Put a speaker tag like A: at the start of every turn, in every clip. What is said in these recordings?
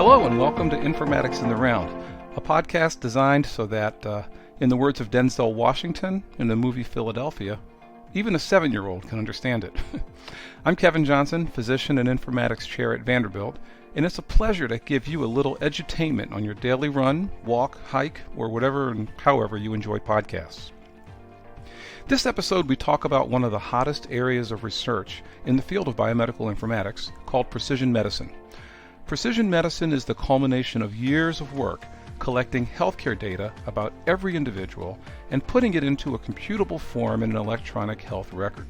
A: Hello and welcome to Informatics in the Round, a podcast designed so that, in the words of Denzel Washington in the movie Philadelphia, even a 7-year-old can understand it. I'm Kevin Johnson, physician and informatics chair at Vanderbilt, and it's a pleasure to give you a little edutainment on your daily run, walk, hike, or whatever and however you enjoy podcasts. This episode we talk about one of the hottest areas of research in the field of biomedical informatics called precision medicine. Precision medicine is the culmination of years of work collecting healthcare data about every individual and putting it into a computable form in an electronic health record.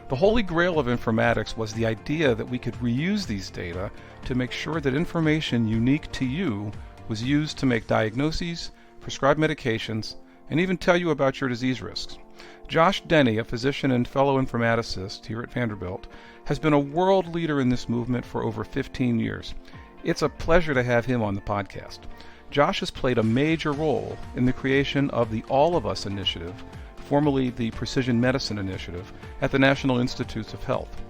A: The holy grail of informatics was the idea that we could reuse these data to make sure that information unique to you was used to make diagnoses, prescribe medications, and even tell you about your disease risks. Josh Denny, a physician and fellow informaticist here at Vanderbilt, has been a world leader in this movement for over 15 years. It's a pleasure to have him on the podcast. Josh has played a major role in the creation of the AllofUs initiative, formerly the Precision Medicine Initiative, at the National Institutes of Health.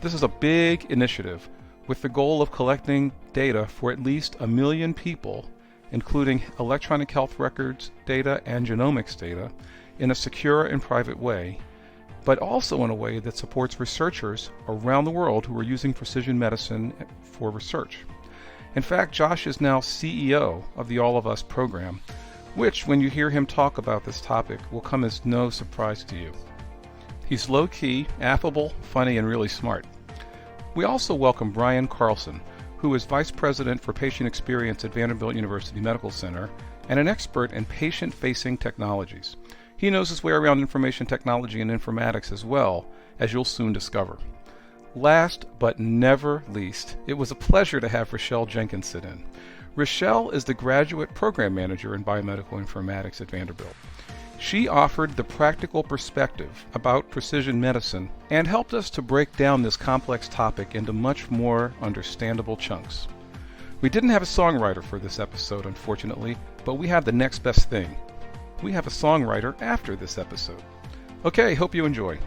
A: This is a big initiative with the goal of collecting data for at least 1 million people, including electronic health records data and genomics data, in a secure and private way, but also in a way that supports researchers around the world who are using precision medicine for research. In fact, Josh is now CEO of the AllofUs Program, which, when you hear him talk about this topic, will come as no surprise to you. He's low-key, affable, funny, and really smart. We also welcome Brian Carlson, who is Vice President for Patient Experience at Vanderbilt University Medical Center and an expert in patient-facing technologies. He knows his way around information technology and informatics as well, as you'll soon discover. Last but never least, it was a pleasure to have Rochelle Jenkins sit in. Rochelle is the Graduate Program Manager in Biomedical Informatics at Vanderbilt. She offered the practical perspective about precision medicine and helped us to break down this complex topic into much more understandable chunks. We didn't have a songwriter for this episode, unfortunately, but we have the next best thing. We have a songwriter after this episode. Okay, hope you enjoy.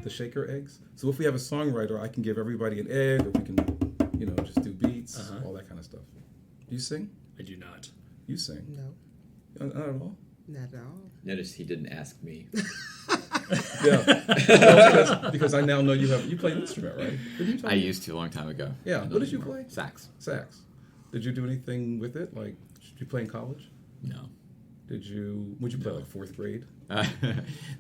A: The shaker eggs. So if we have a songwriter, I can give everybody an egg, or we can, just do beats, all that kind of stuff. Do you sing?
B: I do not.
A: You sing?
C: No.
A: Not at all?
C: Not at all.
D: Notice he didn't ask me.
A: Yeah. Because I now know you play an instrument, right?
D: I used to a long time ago.
A: Yeah. What did you play?
D: Sax.
A: Sax. Did you do anything with it? Like, did you play in college?
D: No.
A: Would you play like 4th grade?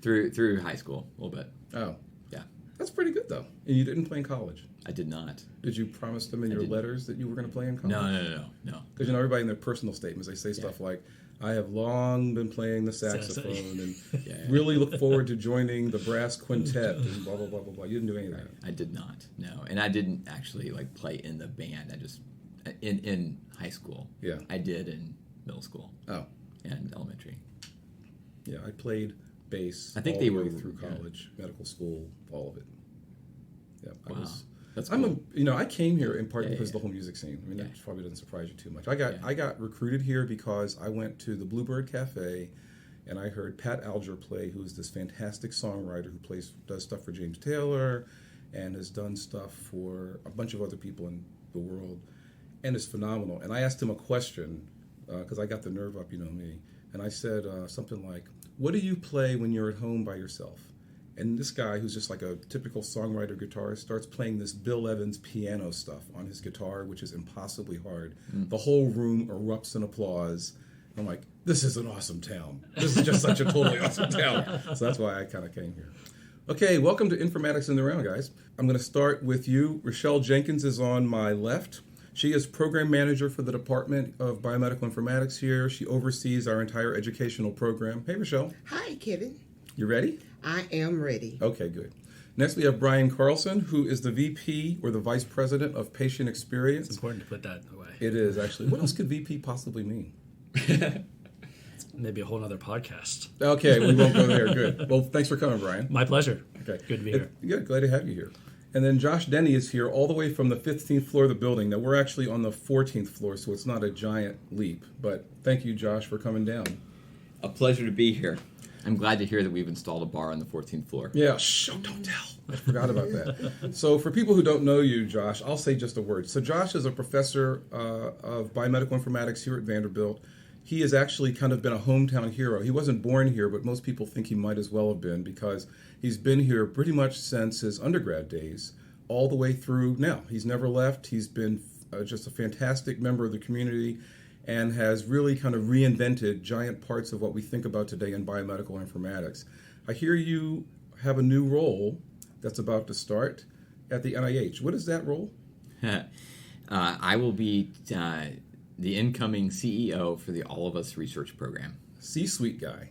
D: Through high school, a little bit.
A: Oh.
D: Yeah.
A: That's pretty good, though. And you didn't play in college?
D: I did not.
A: Did you promise them in your letters that you were going to play in college?
D: No.
A: Because everybody in their personal statements, they say stuff like, I have long been playing the saxophone and really look forward to joining the brass quintet and blah, blah, blah, blah, blah. You didn't do any of that.
D: I did not, no. And I didn't actually play in the band. I just, in high school. Yeah. I did in middle school. Oh. And elementary.
A: Yeah, I played bass.
D: I think
A: all
D: they
A: the way
D: were
A: through college, medical school, all of it. Yeah,
D: wow. That's cool.
A: I came here in part because of the whole music scene. I mean, that probably doesn't surprise you too much. I got recruited here because I went to the Bluebird Cafe, and I heard Pat Alger play, who's this fantastic songwriter who does stuff for James Taylor, and has done stuff for a bunch of other people in the world, and is phenomenal. And I asked him a question because I got the nerve up, me, and I said something like, "What do you play when you're at home by yourself?" And this guy, who's just like a typical songwriter guitarist, starts playing this Bill Evans piano stuff on his guitar, which is impossibly hard. The whole room erupts in applause. I'm like, this is an awesome town. This is just such a totally awesome town. So that's why I kind of came here. Okay, welcome to Informatics in the Round, guys. I'm going to start with you. Rochelle Jenkins is on my left. She is program manager for the Department of Biomedical Informatics here. She oversees our entire educational program. Hey, Rochelle.
C: Hi, Kevin.
A: You ready?
C: I am ready.
A: Okay, good. Next, we have Brian Carlson, who is the VP or the Vice President of Patient Experience.
B: It's important to put that away.
A: It is, actually. What else could VP possibly mean?
B: Maybe a whole other podcast.
A: Okay, we won't go there. Good. Well, thanks for coming, Brian.
B: My pleasure.
A: Okay.
B: Good to be here.
A: Yeah, glad to have you here. And then Josh Denny is here all the way from the 15th floor of the building. Now, we're actually on the 14th floor, so it's not a giant leap. But thank you, Josh, for coming down.
D: A pleasure to be here. I'm glad to hear that we've installed a bar on the 14th floor.
A: Yeah, don't tell. I forgot about that. So for people who don't know you, Josh, I'll say just a word. So Josh is a professor of biomedical informatics here at Vanderbilt. He has actually kind of been a hometown hero. He wasn't born here, but most people think he might as well have been because he's been here pretty much since his undergrad days, all the way through now. He's never left. He's been just a fantastic member of the community and has really kind of reinvented giant parts of what we think about today in biomedical informatics. I hear you have a new role that's about to start at the NIH. What is that role?
D: I will be the incoming CEO for the AllofUs Research Program.
A: C-suite guy.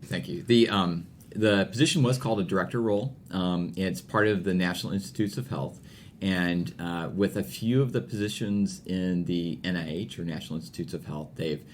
D: Thank you. The position was called a director role. It's part of the National Institutes of Health. And with a few of the positions in the NIH, or National Institutes of Health, they've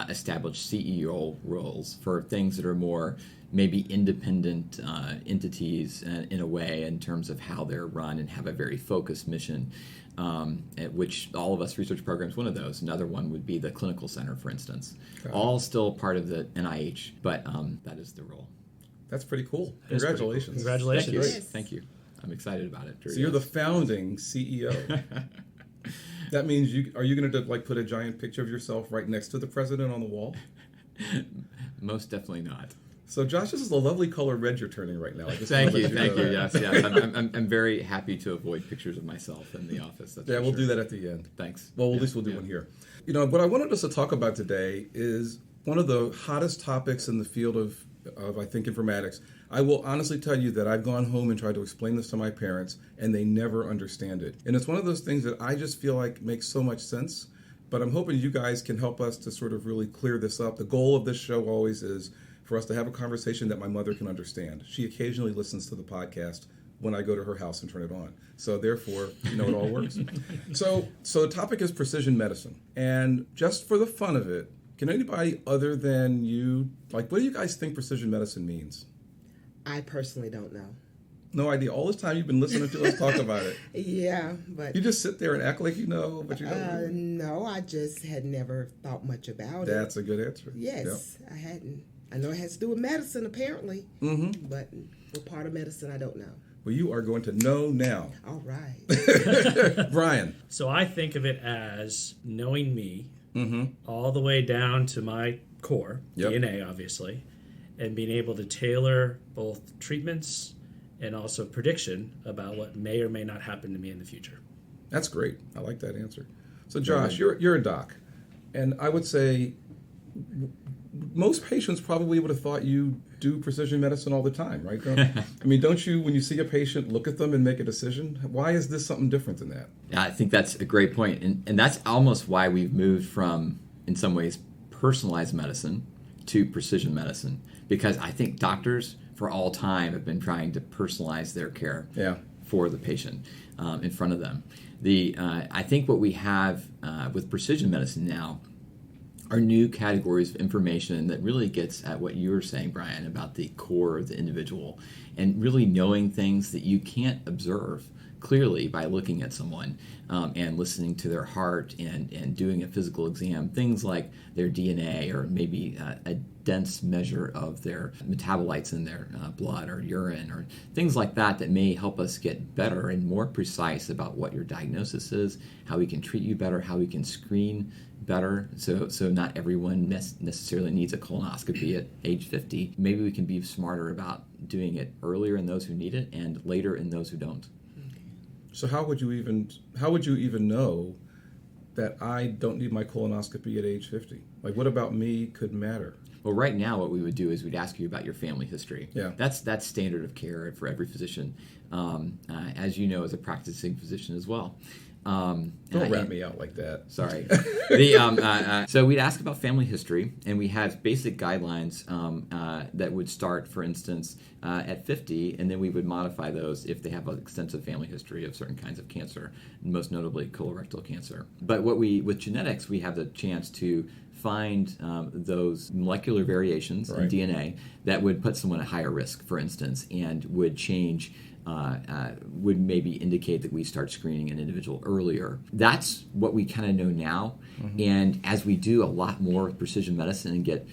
D: established CEO roles for things that are more maybe independent entities in a way in terms of how they're run and have a very focused mission, at which AllofUs Research Program is one of those. Another one would be the Clinical Center, for instance. All still part of the NIH, but that is the role.
A: That's pretty cool. Congratulations.
B: Cool. Congratulations.
D: Thank you.
C: Yes.
D: Thank you. I'm excited about it.
A: So you're the founding CEO. That means are you going to like put a giant picture of yourself right next to the president on the wall?
D: Most definitely not.
A: So Josh, this is a lovely color red you're turning right now.
D: Thank you. Yes. I'm very happy to avoid pictures of myself in the office.
A: We'll do that at the end.
D: Thanks.
A: Well, at least we'll do one here. You know, what I wanted us to talk about today is one of the hottest topics in the field of I think informatics. I will honestly tell you that I've gone home and tried to explain this to my parents, and they never understand it. And it's one of those things that I just feel like makes so much sense, but I'm hoping you guys can help us to sort of really clear this up. The goal of this show always is for us to have a conversation that my mother can understand. She occasionally listens to the podcast when I go to her house and turn it on. So therefore, it all works. So the topic is precision medicine. And just for the fun of it, can anybody other than you, what do you guys think precision medicine means?
C: I personally don't know.
A: No idea. All this time you've been listening to us talk about it.
C: Yeah, but...
A: You just sit there and act like you know, but you don't.
C: No, I just had never thought much about it.
A: That's a good answer.
C: Yes, yep. I hadn't. I know it has to do with medicine, apparently. Mm-hmm. But what part of medicine, I don't know.
A: Well, you are going to know now.
C: All right.
A: Brian.
B: So I think of it as knowing me all the way down to my core, DNA, obviously, and being able to tailor both treatments and also prediction about what may or may not happen to me in the future.
A: That's great. I like that answer. So, Josh, you're a doc, and I would say most patients probably would have thought you do precision medicine all the time, right? Don't you, when you see a patient, look at them and make a decision? Why is this something different than that?
D: Yeah, I think that's a great point. And that's almost why we've moved from, in some ways, personalized medicine to precision medicine. Because I think doctors, for all time, have been trying to personalize their care for the patient in front of them. I think what we have with precision medicine now are new categories of information that really gets at what you were saying, Brian, about the core of the individual and really knowing things that you can't observe clearly by looking at someone and listening to their heart and doing a physical exam, things like their DNA or maybe a dense measure of their metabolites in their blood or urine or things like that may help us get better and more precise about what your diagnosis is, how we can treat you better, how we can screen better, so not everyone necessarily needs a colonoscopy at age 50. Maybe we can be smarter about doing it earlier in those who need it and later in those who don't.
A: So how would you even know that I don't need my colonoscopy at age 50? Like, what about me could matter?
D: Well, right now what we would do is we'd ask you about your family history. Yeah. That's standard of care for every physician, as you know, as a practicing physician as well.
A: Don't rat me out like that.
D: Sorry. So we'd ask about family history, and we have basic guidelines that would start, for instance, at 50, and then we would modify those if they have an extensive family history of certain kinds of cancer, most notably colorectal cancer. But with genetics, we have the chance to find those molecular variations in DNA that would put someone at higher risk, for instance, and would change would maybe indicate that we start screening an individual earlier. That's what we kind of know now. And as we do a lot more with precision medicine and get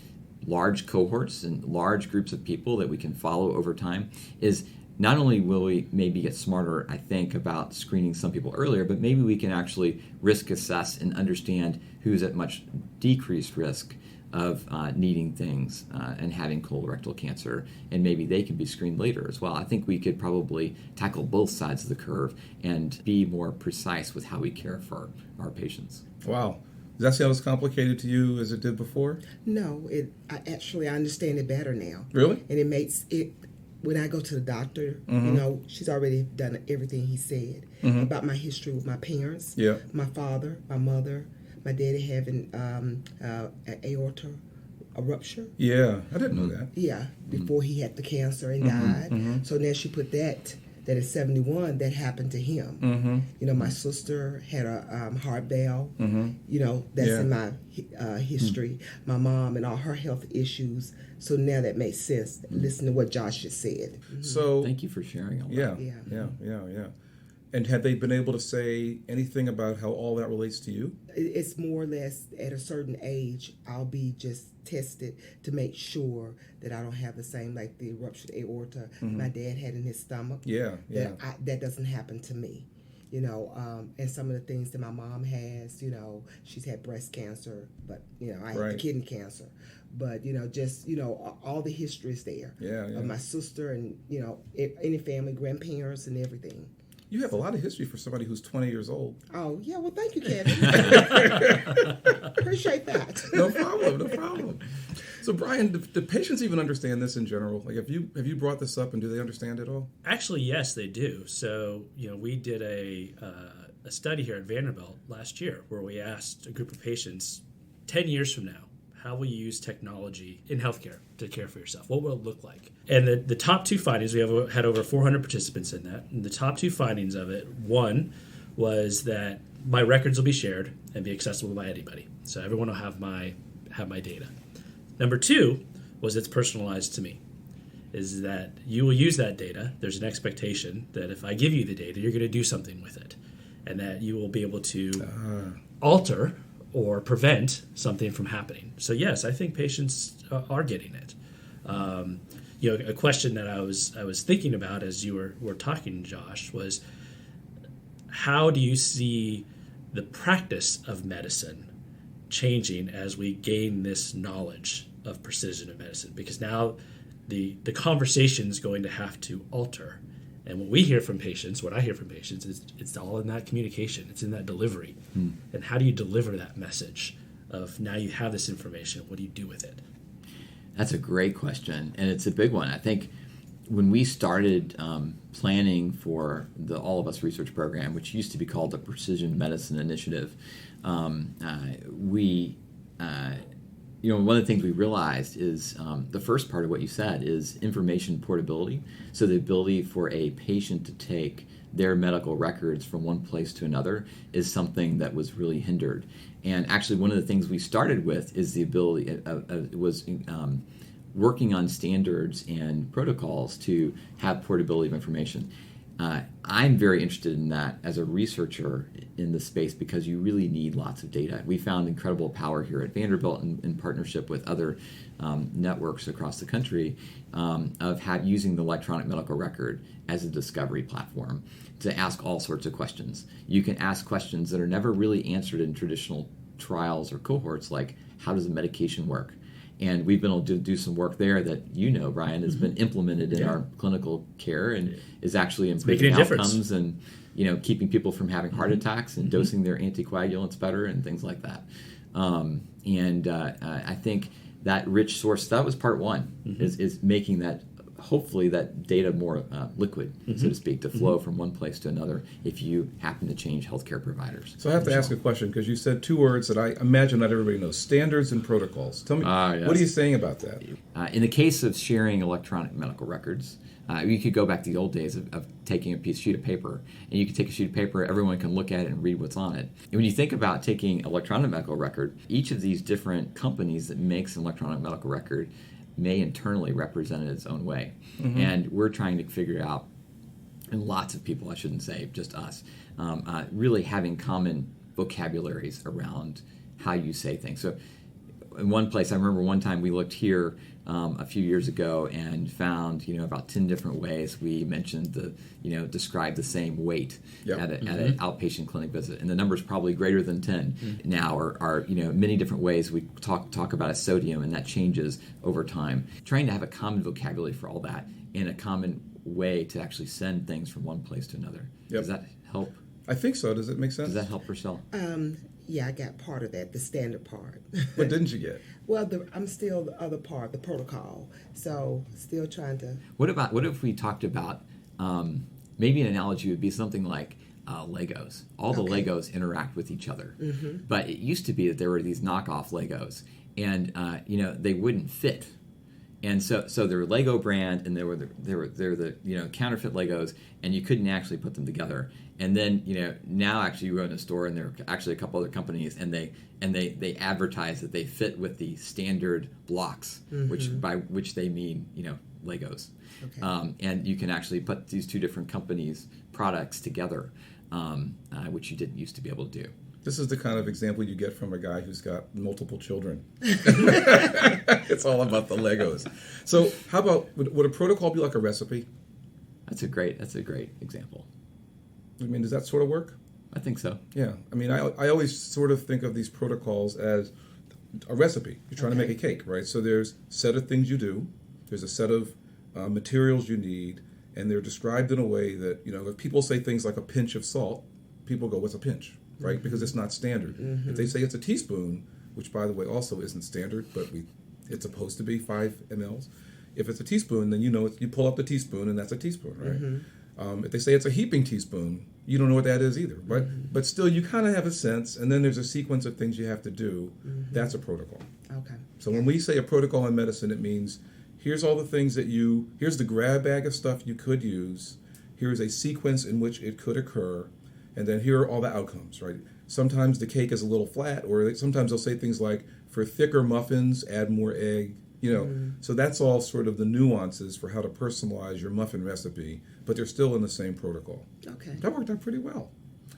D: large cohorts and large groups of people that we can follow over time, is not only will we maybe get smarter, I think, about screening some people earlier, but maybe we can actually risk assess and understand who's at much decreased risk of needing things and having colorectal cancer, and maybe they can be screened later as well. I think we could probably tackle both sides of the curve and be more precise with how we care for our patients.
A: Wow. Does that sound as complicated to you as it did before?
C: No, I understand it better now.
A: Really?
C: And it makes it, when I go to the doctor, she's already done everything he said about my history with my parents, my father, my mother, my daddy having an aorta, a rupture.
A: Yeah, I didn't know that.
C: Yeah, before he had the cancer and died. So now she put that at 71, that happened to him. My sister had a heart valve. That's in my history. My mom and all her health issues. So now that makes sense. Listen to what Josh just said.
D: So thank you for sharing all that.
A: Yeah. And have they been able to say anything about how all that relates to you?
C: It's more or less at a certain age, I'll be just tested to make sure that I don't have the same, like the ruptured aorta my dad had in his stomach. That doesn't happen to me. And some of the things that my mom has, she's had breast cancer, but, I had kidney cancer. But, all the history is there. Of my sister and, any family, grandparents and everything.
A: You have a lot of history for somebody who's 20 years old.
C: Oh, yeah. Well, thank you, Kevin. Appreciate that.
A: No problem. So, Brian, do patients even understand this in general? Like, have you brought this up, and do they understand it all?
B: Actually, yes, they do. So, we did a study here at Vanderbilt last year where we asked a group of patients 10 years from now, how will you use technology in healthcare to care for yourself? What will it look like? And the top two findings, we had over 400 participants in that. And the top two findings of it, one was that my records will be shared and be accessible by anybody. So everyone will have my data. Number two was it's personalized to me, is that you will use that data. There's an expectation that if I give you the data, you're going to do something with it, and that you will be able to alter or prevent something from happening. So yes, I think patients are getting it. A question that I was thinking about as you were talking, Josh, was how do you see the practice of medicine changing as we gain this knowledge of precision of medicine? Because now the conversation is going to have to alter. And what I hear from patients is it's all in that communication. It's in that delivery. And how do you deliver that message of now you have this information, what do you do with it?
D: That's a great question, and it's a big one. I think when we started planning for the AllofUs Research Program, which used to be called the Precision Medicine Initiative, one of the things we realized is the first part of what you said is information portability. So the ability for a patient to take their medical records from one place to another is something that was really hindered. And actually, one of the things we started with is the ability working on standards and protocols to have portability of information. I'm very interested in that as a researcher in the space because you really need lots of data. We found incredible power here at Vanderbilt in partnership with other networks across the country of using the electronic medical record as a discovery platform to ask all sorts of questions. You can ask questions that are never really answered in traditional trials or cohorts, like how does a medication work? And we've been able to do some work there that, Brian, has been implemented in our clinical care and is actually improving outcomes and, keeping people from having heart attacks and dosing their anticoagulants better and things like that. I think that rich source, that was part one, is making that, hopefully, that data more liquid, so to speak, to flow from one place to another if you happen to change healthcare providers.
A: So I have to ask a question, because you said two words that I imagine not everybody knows: standards and protocols. Tell me,
D: yes.
A: What are you saying about that?
D: In the case of sharing electronic medical records, you could go back to the old days of taking a sheet of paper, and you could take a sheet of paper, everyone can look at it and read what's on it. And when you think about taking electronic medical record, each of these different companies that makes an electronic medical record may internally represent it its own way. And we're trying to figure out and lots of people, I shouldn't say just us, really having common vocabularies around how you say things. So in one place, I remember one time we looked here a few years ago and found, about 10 different ways we mentioned describe the same weight at an outpatient clinic visit. And the number is probably greater than 10 now, or many different ways we talk about a sodium, and that changes over time. Trying to have a common vocabulary for all that and a common way to actually send things from one place to another. Yep. Does that help?
A: I think so. Does it make sense?
D: Does that help, Rochelle?
C: Yeah, I got part of that, the standard part.
A: What didn't you get?
C: Well, I'm still the other part, the protocol. So still trying to.
D: What if we talked about maybe an analogy would be something like Legos. All the Legos interact with each other, but it used to be that there were these knockoff Legos, and they wouldn't fit. And so there were Lego brand, and there were the counterfeit Legos, and you couldn't actually put them together. And then now actually you go in a store, and there are actually a couple other companies, and they advertise that they fit with the standard blocks, by which they mean Legos. Okay. And you can actually put these two different companies' products together, which you didn't used to be able to do.
A: This is the kind of example you get from a guy who's got multiple children. It's all about the Legos. So how about, would a protocol be like a recipe?
D: That's a great example.
A: I mean, does that sort of work?
D: I think so.
A: Yeah. I mean, I always sort of think of these protocols as a recipe. You're trying to make a cake, right? So there's a set of things you do. There's a set of materials you need, and they're described in a way that, if people say things like a pinch of salt, people go, what's a pinch? Right? Because it's not standard. If they say it's a teaspoon, which by the way also isn't standard, but it's supposed to be 5 mLs. If it's a teaspoon, then you pull up the teaspoon, and that's a teaspoon, right? If they say it's a heaping teaspoon, you don't know what that is either. But still, you kind of have a sense, and then there's a sequence of things you have to do. That's a protocol.
C: Okay.
A: So when we say a protocol in medicine, it means here's all the things here's the grab bag of stuff you could use, here's a sequence in which it could occur, and then here are all the outcomes, right? Sometimes the cake is a little flat, or sometimes they'll say things like, for thicker muffins, add more egg, So that's all sort of the nuances for how to personalize your muffin recipe, but they're still in the same protocol.
C: Okay.
A: That worked out pretty well.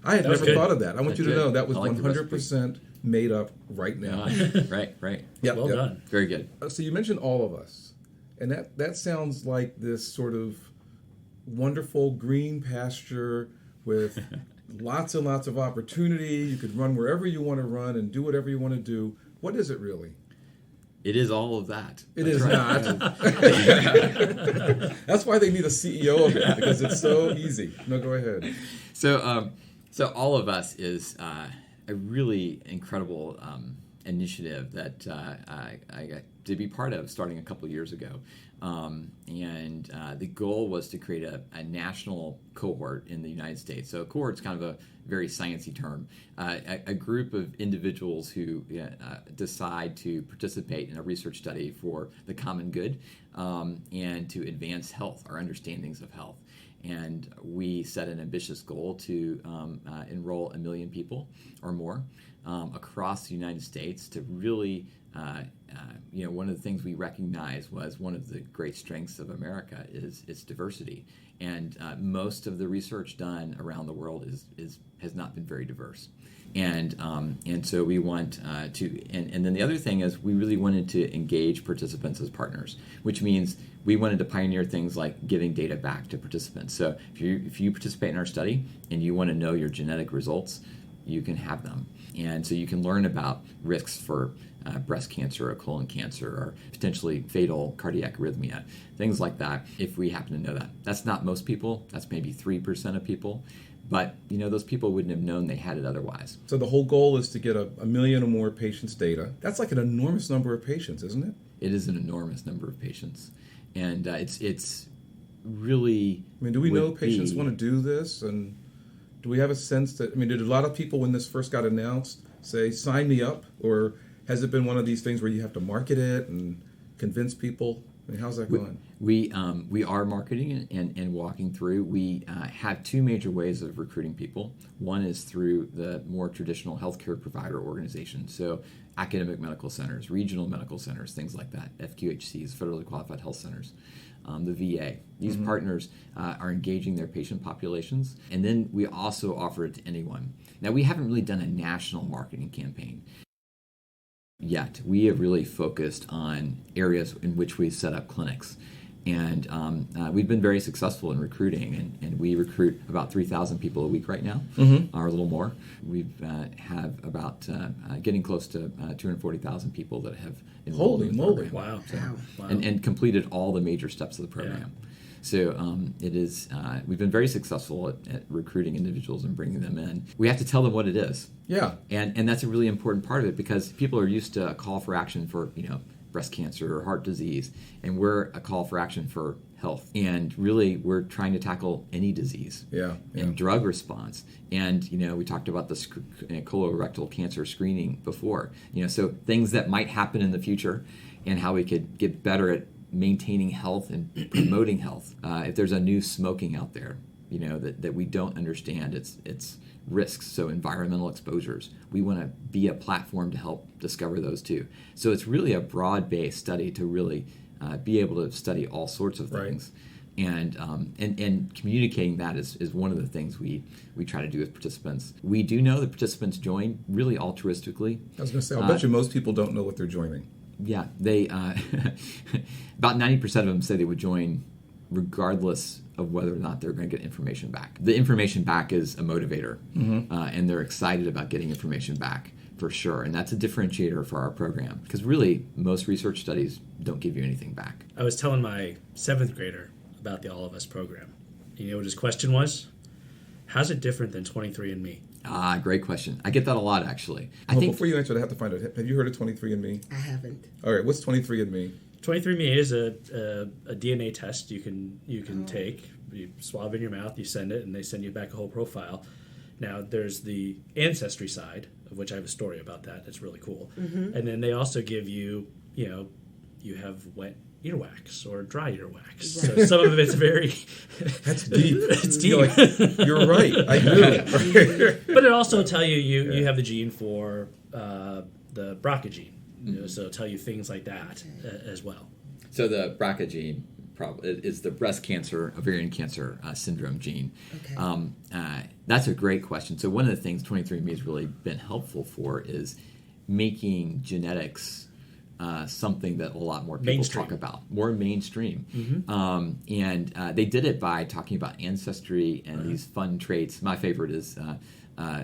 A: I had never thought of that. I want you to know that was 100% made up right now.
D: Right.
A: Yep,
B: well done.
D: Very good.
A: So you mentioned AllofUs, and that sounds like this sort of wonderful green pasture with lots and lots of opportunity. You could run wherever you want to run and do whatever you want to do. What is it really?
D: It is all of that.
A: It is not. That's why they need a CEO of it, because it's so easy. No, go ahead.
D: So AllofUs is a really incredible initiative that I got to be part of starting a couple years ago. And the goal was to create a national cohort in the United States. So a cohort's kind of a very sciencey term. A group of individuals who decide to participate in a research study for the common good and to advance health, our understandings of health. And we set an ambitious goal to enroll 1 million people or more across the United States to really one of the things we recognized was one of the great strengths of America is its diversity, and most of the research done around the world has not been very diverse, and so we want to, and then the other thing is we really wanted to engage participants as partners, which means we wanted to pioneer things like giving data back to participants. So if you participate in our study and you want to know your genetic results, you can have them, and so you can learn about risks for breast cancer or colon cancer or potentially fatal cardiac arrhythmia, things like that, if we happen to know that. That's not most people. That's maybe 3% of people. But, those people wouldn't have known they had it otherwise.
A: So the whole goal is to get a million or more patients' data. That's like an enormous number of patients, isn't it?
D: It is an enormous number of patients. And it's really...
A: I mean, do we know patients want to do this? And do we have a sense that... did a lot of people, when this first got announced, say, sign me up? Or has it been one of these things where you have to market it and convince people? I mean, how's that going?
D: We are marketing and walking through. We have two major ways of recruiting people. One is through the more traditional healthcare provider organizations, so academic medical centers, regional medical centers, things like that, FQHCs, federally qualified health centers, the VA. These partners are engaging their patient populations, and then we also offer it to anyone. Now, we haven't really done a national marketing campaign yet. We have really focused on areas in which we set up clinics. And we've been very successful in recruiting, and we recruit about 3,000 people a week right now, or a little more. We have about getting close to 240,000 people that have enrolled in the program.
B: Wow.
D: So,
B: Wow.
D: And completed all the major steps of the program. Yeah. So it is. We've been very successful at recruiting individuals and bringing them in. We have to tell them what it is.
A: Yeah.
D: And that's a really important part of it, because people are used to a call for action for, breast cancer or heart disease, and we're a call for action for health. And really, we're trying to tackle any disease. And drug response. And, we talked about the colorectal cancer screening before. So things that might happen in the future and how we could get better at maintaining health and promoting health. If there's a new smoking out there, that we don't understand its risks, so environmental exposures, we want to be a platform to help discover those too. So it's really a broad-based study to really be able to study all sorts of things. Right. And communicating that is one of the things we try to do with participants. We do know that participants join really altruistically.
A: I was going to say, I bet you most people don't know what they're joining.
D: Yeah, they about 90% of them say they would join regardless of whether or not they're going to get information back. The information back is a motivator, and they're excited about getting information back for sure. And that's a differentiator for our program, because really most research studies don't give you anything back.
B: I was telling my 7th grader about the AllofUs program. You know what his question was? How's it different than 23andMe?
D: Great question. I get that a lot, actually.
A: Before you answer, I have to find out. Have you heard of 23andMe?
C: I haven't.
A: All right, what's 23andMe?
B: 23andMe is a DNA test you can take. You swab in your mouth, you send it, and they send you back a whole profile. Now, there's the ancestry side, of which I have a story about that. It's really cool. And then they also give you, you have wet earwax or dry earwax. Right. So some of it's very...
A: That's deep.
B: It's deep.
A: You're right. I do.
B: But it also tell you have the gene for the BRCA gene. So it'll tell you things like that as well.
D: So the BRCA gene is the breast cancer, ovarian cancer syndrome gene. Okay. That's a great question. So one of the things 23andMe has really been helpful for is making genetics something that a lot more people talk about, more mainstream. And they did it by talking about ancestry and these fun traits. My favorite is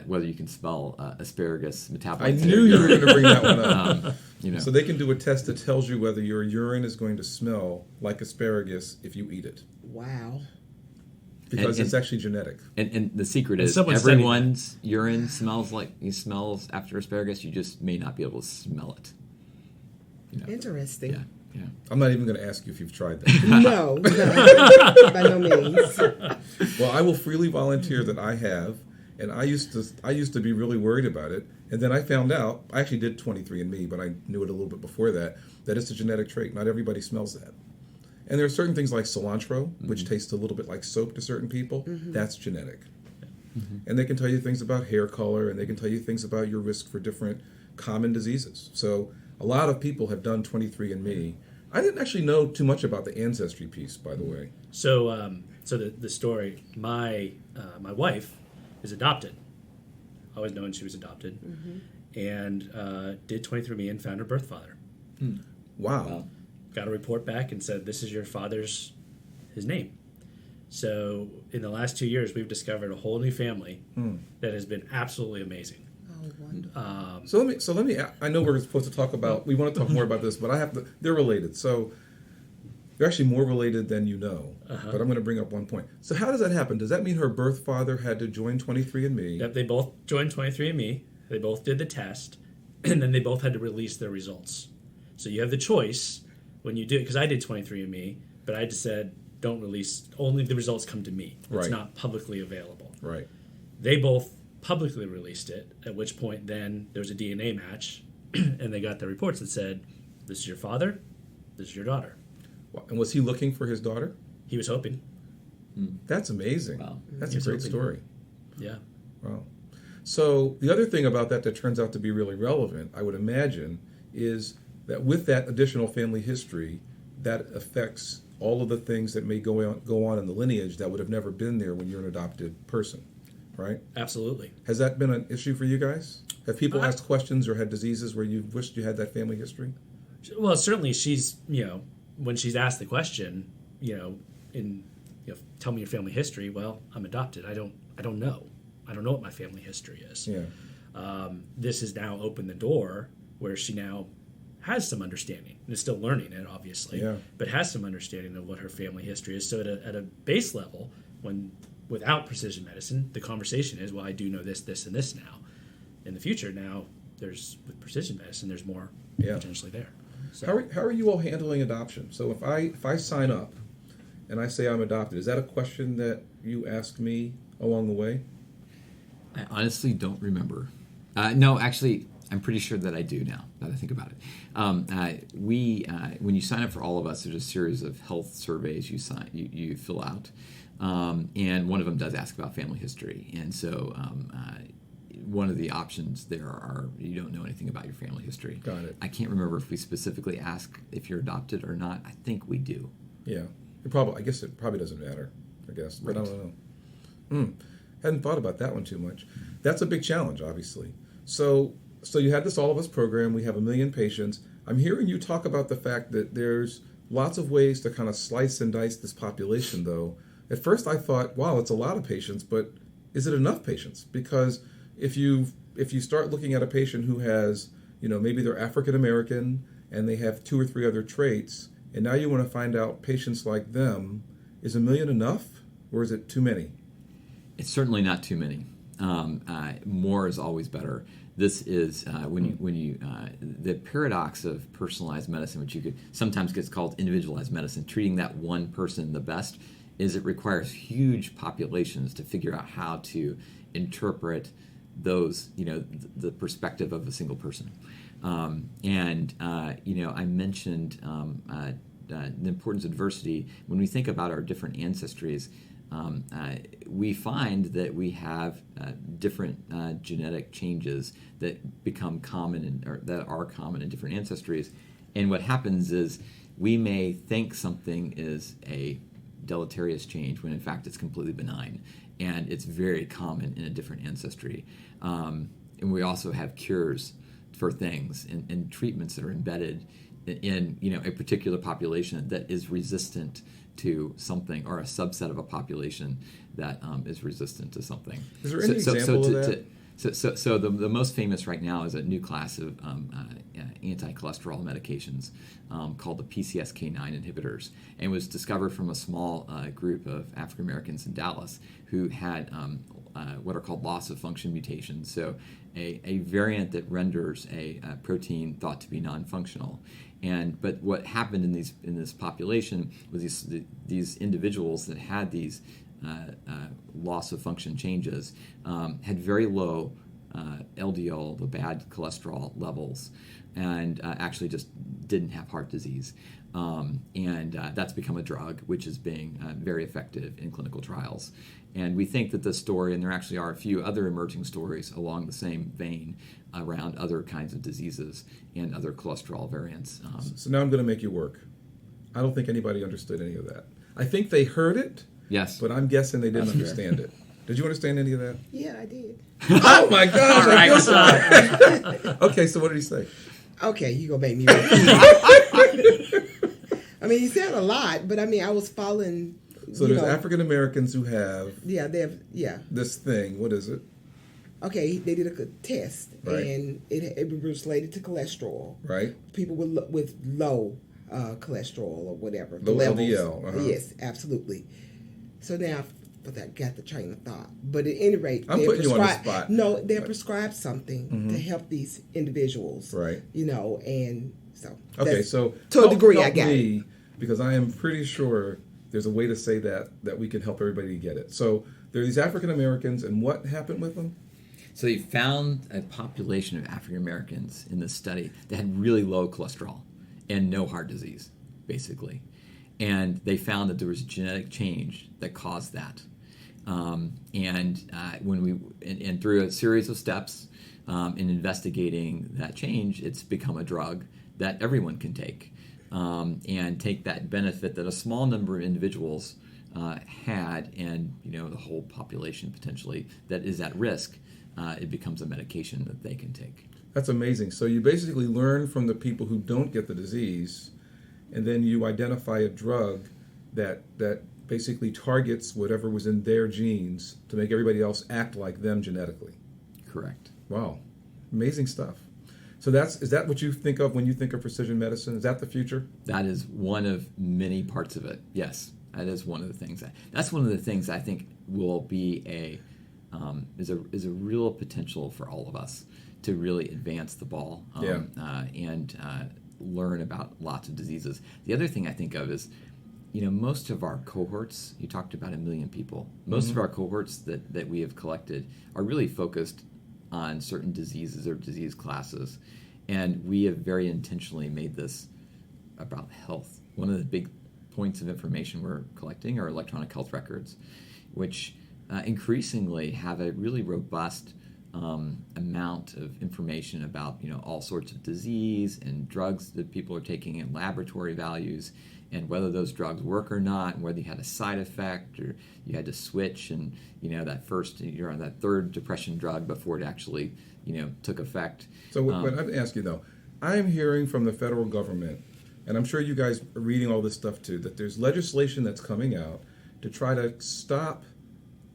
D: whether you can spell asparagus metabolites.
A: I knew you were going to bring that one up. So they can do a test that tells you whether your urine is going to smell like asparagus if you eat it.
C: Wow.
A: Because it's actually genetic.
D: And the secret is everyone's urine smells after asparagus. You just may not be able to smell it.
C: Interesting.
D: Yeah.
A: I'm not even going to ask you if you've tried that.
C: No, by no means.
A: Well, I will freely volunteer that I have, and I used to be really worried about it, and then I found out, I actually did 23andMe, but I knew it a little bit before that it's a genetic trait. Not everybody smells that. And there are certain things like cilantro, which tastes a little bit like soap to certain people. That's genetic. And they can tell you things about hair color, and they can tell you things about your risk for different common diseases. So a lot of people have done 23andMe. I didn't actually know too much about the ancestry piece, by the way.
B: So, the story. My wife is adopted. Always known she was adopted, and did 23andMe and found her birth father.
A: Wow.
B: Got a report back and said, "This is your father's his name." So, in the last 2 years, we've discovered a whole new family that has been absolutely amazing.
C: Oh, wonderful.
A: So let me. I know we're supposed to talk about. We want to talk more about this, but I have to. They're related. So they're actually more related than you know. But I'm going to bring up one point. So how does that happen? Does that mean her birth father had to join 23andMe?
B: Yep, they both joined 23andMe. They both did the test, and then they both had to release their results. So you have the choice when you do, because I did 23andMe, but I just said don't release. Only the results come to me. It's not publicly available.
A: Right.
B: They both publicly released it, at which point then there was a DNA match, and they got the reports that said, this is your father, this is your daughter.
E: And was he looking for his daughter?
B: He was hoping.
E: That's amazing.
D: Wow.
E: That's a great story.
B: Yeah.
E: Wow. So the other thing about that turns out to be really relevant, I would imagine, is that with that additional family history, that affects all of the things that may go on in the lineage that would have never been there when you're an adopted person, right?
B: Absolutely.
E: Has that been an issue for you guys? Have people asked questions or had diseases where you wished you had that family history?
B: Well, certainly she's, when she's asked the question, tell me your family history. Well, I'm adopted. I don't know. I don't know what my family history is.
E: Yeah.
B: This has now opened the door where she now has some understanding and is still learning it, obviously, but has some understanding of what her family history is. So at a base level, without precision medicine, the conversation is, well, I do know this, this, and this now. In the future, now with precision medicine, there's more potentially there. So.
E: How are you all handling adoption? So if I sign up and I say I'm adopted, is that a question that you ask me along the way?
D: I honestly don't remember. No, actually, I'm pretty sure that I do now that I think about it. When you sign up for AllofUs, there's a series of health surveys you fill out, and one of them does ask about family history. And so one of the options there are you don't know anything about your family history.
E: Got it.
D: I can't remember if we specifically ask if you're adopted or not. I think we do.
E: Yeah. I guess it probably doesn't matter, I guess. But
D: Right.
E: I don't know. Hadn't thought about that one too much. That's a big challenge, obviously. So you had this AllofUs program. We have 1 million patients. I'm hearing you talk about the fact that there's lots of ways to kind of slice and dice this population, though. At first I thought, wow, it's a lot of patients, but is it enough patients? Because if you start looking at a patient who has, maybe they're African American and they have 2 or 3 other traits, and now you want to find out patients like them, is 1 million enough or is it too many?
D: It's certainly not too many. More is always better. This is the paradox of personalized medicine, which sometimes gets called individualized medicine, treating that one person the best, is it requires huge populations to figure out how to interpret those, the perspective of a single person. I mentioned the importance of diversity. When we think about our different ancestries, we find that we have different genetic changes that become common or that are common in different ancestries. And what happens is we may think something is a deleterious change when in fact it's completely benign, and it's very common in a different ancestry. And we also have cures for things and treatments that are embedded in a particular population that is resistant to something, or a subset of a population that is resistant to something.
E: Is there any example of that?
D: So the most famous right now is a new class of anti-cholesterol medications called the PCSK9 inhibitors, and was discovered from a small group of African Americans in Dallas who had what are called loss of function mutations. So a variant that renders a protein thought to be non-functional. But what happened in this population was these individuals that had these loss of function changes had very low LDL, the bad cholesterol levels, and actually just didn't have heart disease. That's become a drug which is being very effective in clinical trials. And we think that this story, and there actually are a few other emerging stories along the same vein around other kinds of diseases and other cholesterol variants.
E: So now I'm going to make you work. I don't think anybody understood any of that. I think they heard it,
D: yes,
E: but I'm guessing they didn't understand it. Did you understand any of that?
C: Yeah, I did.
E: Oh my gosh!
B: All right.
E: Okay, so what did he say?
C: Okay, you gonna make me repeat. I mean, he said a lot, but I mean, I was following.
E: So there's African Americans who have
C: they have
E: this thing. What is it?
C: Okay, they did a test,
E: Right.
C: and it was related to cholesterol.
E: Right.
C: People with low cholesterol or whatever.
E: Low
C: levels.
E: LDL. Uh-huh.
C: Yes, absolutely. So now I got the train of thought. But at any rate,
E: I'm putting you on the spot.
C: No, they prescribed something to help these individuals.
E: Right.
C: And so.
E: Okay, so
C: to a degree, I
E: help
C: got
E: me,
C: it.
E: because I am pretty sure there's a way to say that we can help everybody get it. So there are these African Americans, and what happened with them?
D: So you found a population of African Americans in this study that had really low cholesterol and no heart disease, basically. And they found that there was a genetic change that caused that. And through a series of steps in investigating that change, it's become a drug that everyone can take and take that benefit that a small number of individuals had, and the whole population potentially that is at risk. It becomes a medication that they can take.
E: That's amazing. So you basically learn from the people who don't get the disease, and then you identify a drug that basically targets whatever was in their genes to make everybody else act like them genetically.
D: Correct.
E: Wow. Amazing stuff. So is that what you think of when you think of precision medicine? Is that the future?
D: That is one of many parts of it. Yes, that is one of the things. That's one of the things I think will be is a real potential for all of us to really advance the ball and learn about lots of diseases. The other thing I think of is, most of our cohorts, you talked about 1 million people, most of our cohorts that we have collected are really focused on certain diseases or disease classes. And we have very intentionally made this about health. One of the big points of information we're collecting are electronic health records, which increasingly have a really robust amount of information about all sorts of disease and drugs that people are taking and laboratory values and whether those drugs work or not, and whether you had a side effect or you had to switch and you're on that third depression drug before it actually took effect.
E: So what I'd ask you though, I'm hearing from the federal government, and I'm sure you guys are reading all this stuff too, that there's legislation that's coming out to try to stop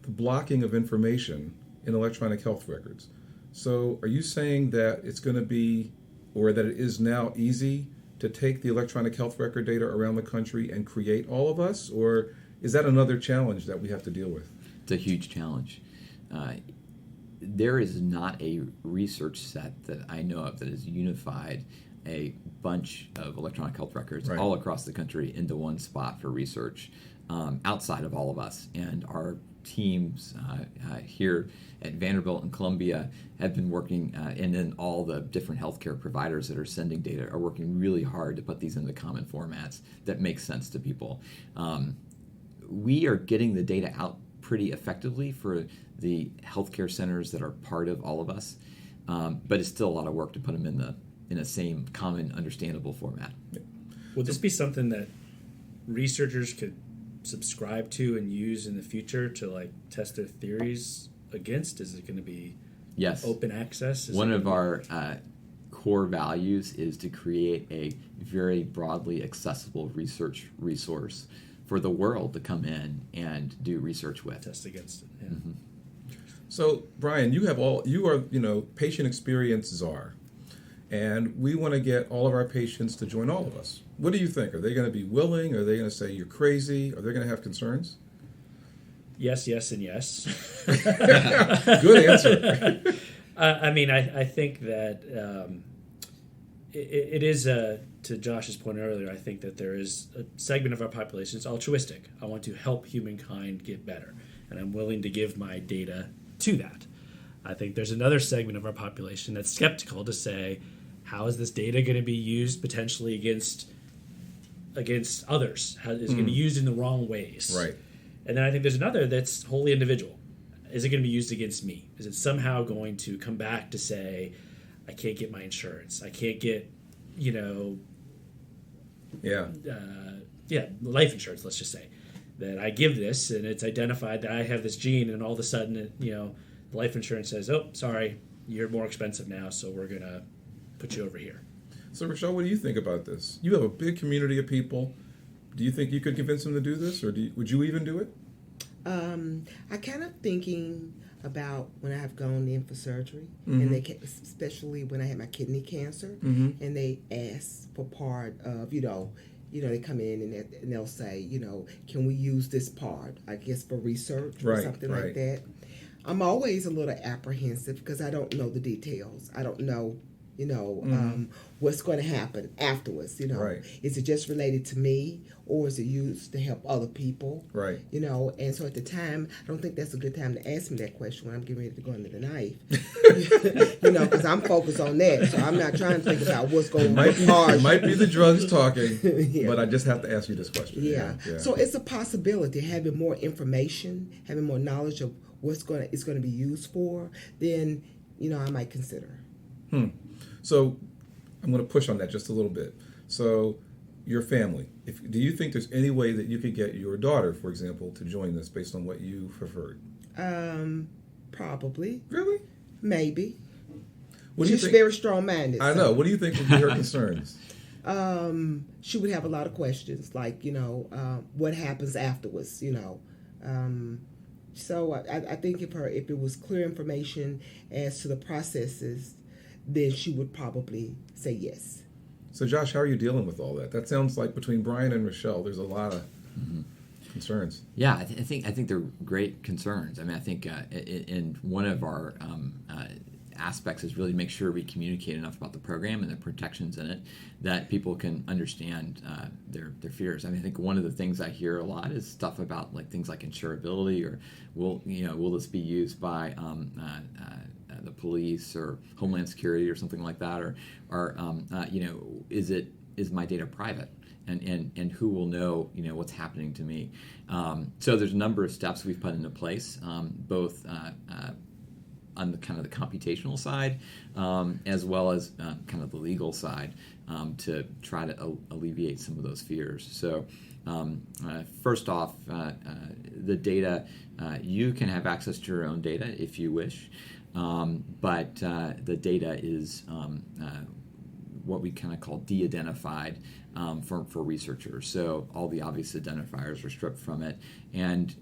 E: the blocking of information in electronic health records. So are you saying that it's going to be, or that it is now easy to take the electronic health record data around the country and create all of us, or is that another challenge that we have to deal with?
D: It's a huge challenge. There is not a research set that I know of that has unified a bunch of electronic health records all across the country into one spot for research outside of all of us. And our teams here at Vanderbilt and Columbia have been working, and then all the different healthcare providers that are sending data are working really hard to put these into common formats that make sense to people. We are getting the data out pretty effectively for the healthcare centers that are part of all of us, but it's still a lot of work to put them in the same common, understandable format.
B: Would this be something that researchers could subscribe to and use in the future to test their theories against? Is it going to be open access?
D: One of our core values is to create a very broadly accessible research resource for the world to come in and do research with.
B: Test against it. Yeah.
D: Mm-hmm.
E: So Brian, you are patient experience czar, and we want to get all of our patients to join all of us. What do you think? Are they going to be willing? Are they going to say you're crazy? Are they going to have concerns?
B: Yes, and yes.
E: Good answer.
B: I think that it is, to Josh's point earlier, I think that there is a segment of our population that's altruistic. I want to help humankind get better, and I'm willing to give my data to that. I think there's another segment of our population that's skeptical to say, how is this data going to be used potentially against others? How is it going to be used in the wrong ways?
E: Right.
B: And then I think there's another that's wholly individual. Is it going to be used against me? Is it somehow going to come back to say, I can't get my insurance. I can't get, life insurance, let's just say. That I give this and it's identified that I have this gene, and all of a sudden, life insurance says, oh, sorry, you're more expensive now, so we're going to put you over here.
E: So, Rochelle, what do you think about this? You have a big community of people. Do you think you could convince them to do this, or would you even do it?
C: I kind of thinking about when I have gone in for surgery, and especially when I had my kidney cancer, and they ask for part of, they come in and they'll say, can we use this part, I guess, for research or something like that. I'm always a little apprehensive because I don't know the details. I don't know What's going to happen afterwards,
E: Right.
C: Is it just related to me, or is it used to help other people?
E: Right.
C: And so at the time, I don't think that's a good time to ask me that question when I'm getting ready to go into the knife. Because I'm focused on that, so I'm not trying to think about what's going on.
E: It might be the drugs talking,
C: Yeah.
E: but I just have to ask you this question.
C: Yeah. So it's a possibility, having more information, having more knowledge of what's it's going to be used for, then, I might consider.
E: So I'm going to push on that just a little bit. So your family, do you think there's any way that you could get your daughter, for example, to join this based on what you've heard?
C: Probably.
E: Really?
C: Maybe.
E: What do you
C: She's
E: think?
C: very strong-minded.
E: I know. What do you think would be her concerns?
C: She would have a lot of questions, like, what happens afterwards, So I think if it was clear information as to the processes, then she would probably say yes.
E: So Josh, how are you dealing with all that? That sounds like between Brian and Rochelle, there's a lot of concerns.
D: Yeah, I think they're great concerns. I mean, I think in one of our aspects is really make sure we communicate enough about the program and the protections in it that people can understand their fears. I mean, I think one of the things I hear a lot is stuff about things like insurability, or will this be used by the police or Homeland Security or something like that, or is my data private? And who will know what's happening to me? So there's a number of steps we've put into place, both on the kind of the computational side, as well as kind of the legal side, to try to alleviate some of those fears. So first off, the data, you can have access to your own data if you wish, but the data is what we kind of call de-identified for researchers. So all the obvious identifiers are stripped from it, and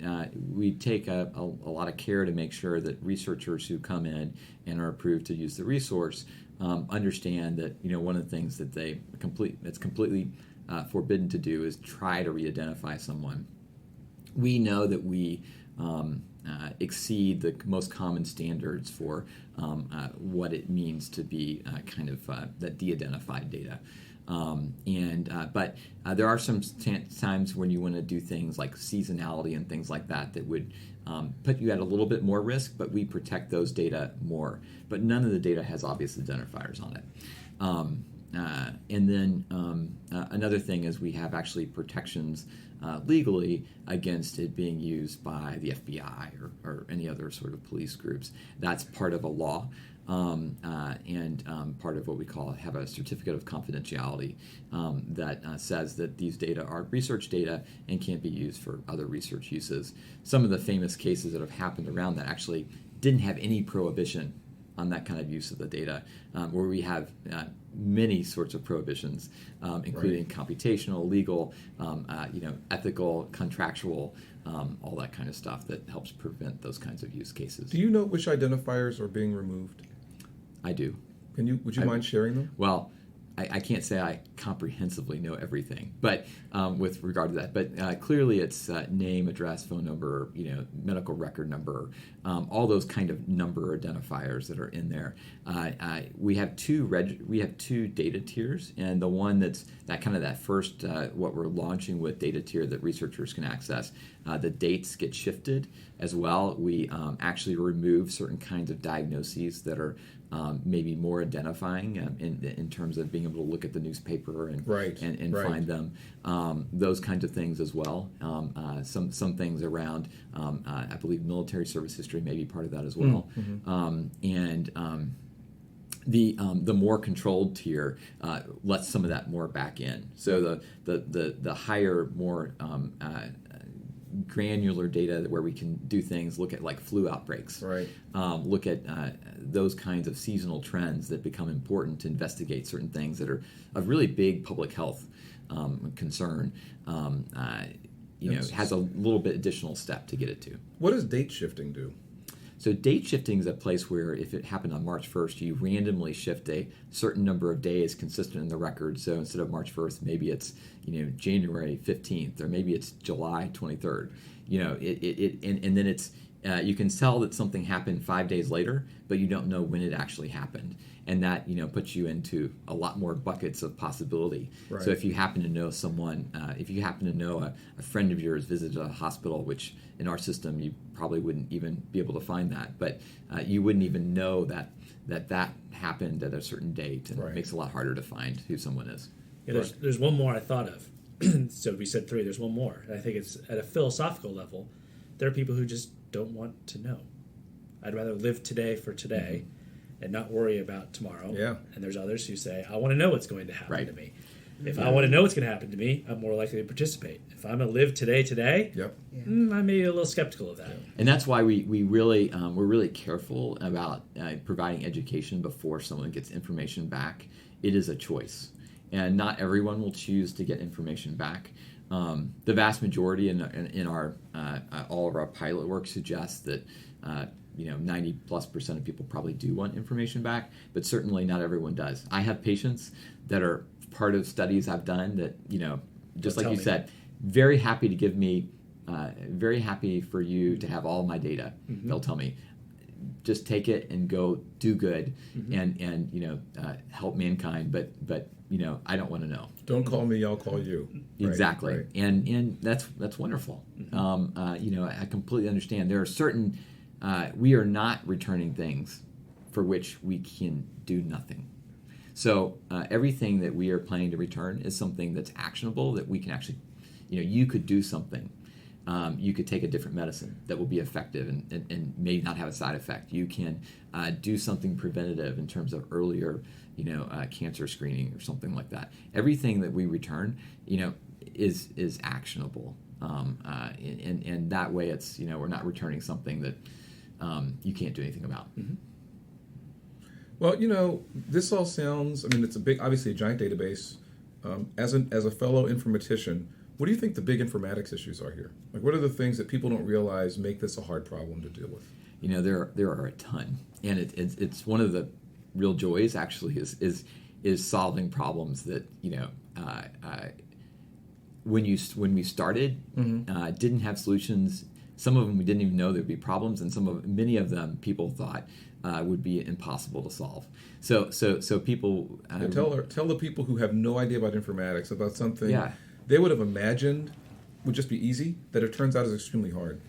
D: we take a lot of care to make sure that researchers who come in and are approved to use the resource understand that one of the things that it's completely forbidden to do is try to re-identify someone. We know that we exceed the most common standards for what it means to be kind of that de-identified data. But there are some times when you want to do things like seasonality and things like that would put you at a little bit more risk, but we protect those data more. But none of the data has obvious identifiers on it. And then another thing is we have actually protections legally against it being used by the FBI or any other sort of police groups. That's part of a law. And part of what we have a certificate of confidentiality that says that these data are research data and can't be used for other research uses. Some of the famous cases that have happened around that actually didn't have any prohibition on that kind of use of the data, where we have many sorts of prohibitions, including computational, legal, ethical, contractual, all that kind of stuff that helps prevent those kinds of use cases.
E: Do you know which identifiers are being removed?
D: I do.
E: Would you mind sharing them?
D: Well, I can't say I comprehensively know everything, but with regard to that. But clearly, it's name, address, phone number, medical record number, all those kind of number identifiers that are in there. We have two data tiers, and the one that first what we're launching with data tier that researchers can access. The dates get shifted as well. We actually remove certain kinds of diagnoses that are maybe more identifying in terms of being able to look at the newspaper and find them. Those kinds of things as well. Some things around, I believe, military service history may be part of that as well. The more controlled tier lets some of that more back in. So the higher, more granular data where we can do things, look at like flu outbreaks, look at those kinds of seasonal trends that become important to investigate certain things that are of really big public health concern. Has a little bit additional step to get it to.
E: What does date shifting do?
D: So date shifting is a place where if it happened on March 1st, you randomly shift a certain number of days consistent in the record. So instead of March 1st, maybe it's January 15th, or maybe it's July 23rd. And then You can tell that something happened 5 days later, but you don't know when it actually happened. And that, puts you into a lot more buckets of possibility.
E: Right.
D: So if you happen to know someone, if you happen to know a friend of yours visited a hospital, which in our system you probably wouldn't even be able to find that, but you wouldn't even know that happened at a certain date, and
E: right.
D: It makes it a lot harder to find who someone is.
B: Yeah, there's one more I thought of. So we said 3, there's one more. And I think it's at a philosophical level, there are people who just don't want to know. I'd rather live today for today and not worry about tomorrow.
E: Yeah.
B: And there's others who say, I want to know what's going to happen
D: Right.
B: to me. If I want to know what's going to happen to me, I'm more likely to participate. If I'm going to live today,
E: Yep.
B: I may be a little skeptical of that.
D: And that's why we really we're really careful about providing education before someone gets information back. It is a choice, and not everyone will choose to get information back. The vast majority in our all of our pilot work suggests that 90+% of people probably do want information back, but certainly not everyone does. I have patients that are part of studies I've done that just like you said, very happy to give me, very happy for you to have all my data. Mm-hmm. They'll tell me, just take it and go do good, and help mankind. But I don't want to know.
E: Don't call me, I'll call you.
D: Exactly,
E: right.
D: And that's wonderful. Mm-hmm. I completely understand. There are certain we are not returning things for which we can do nothing. So everything that we are planning to return is something that's actionable, that we can actually, you could do something. You could take a different medicine that will be effective and may not have a side effect. You can do something preventative in terms of earlier, cancer screening or something like that. Everything that we return, is actionable. And that way it's, we're not returning something that you can't do anything about. Mm-hmm.
E: Well, this all sounds, it's obviously a giant database. As a fellow informatician, what do you think the big informatics issues are here? Like, what are the things that people don't realize make this a hard problem to deal with?
D: There are a ton, and it's one of the real joys actually is solving problems that when we started didn't have solutions. Some of them we didn't even know there'd be problems, and many of them people thought would be impossible to solve. So people
E: tell the people who have no idea about informatics about something
D: Yeah.
E: they would have imagined would just be easy, that it turns out is extremely hard.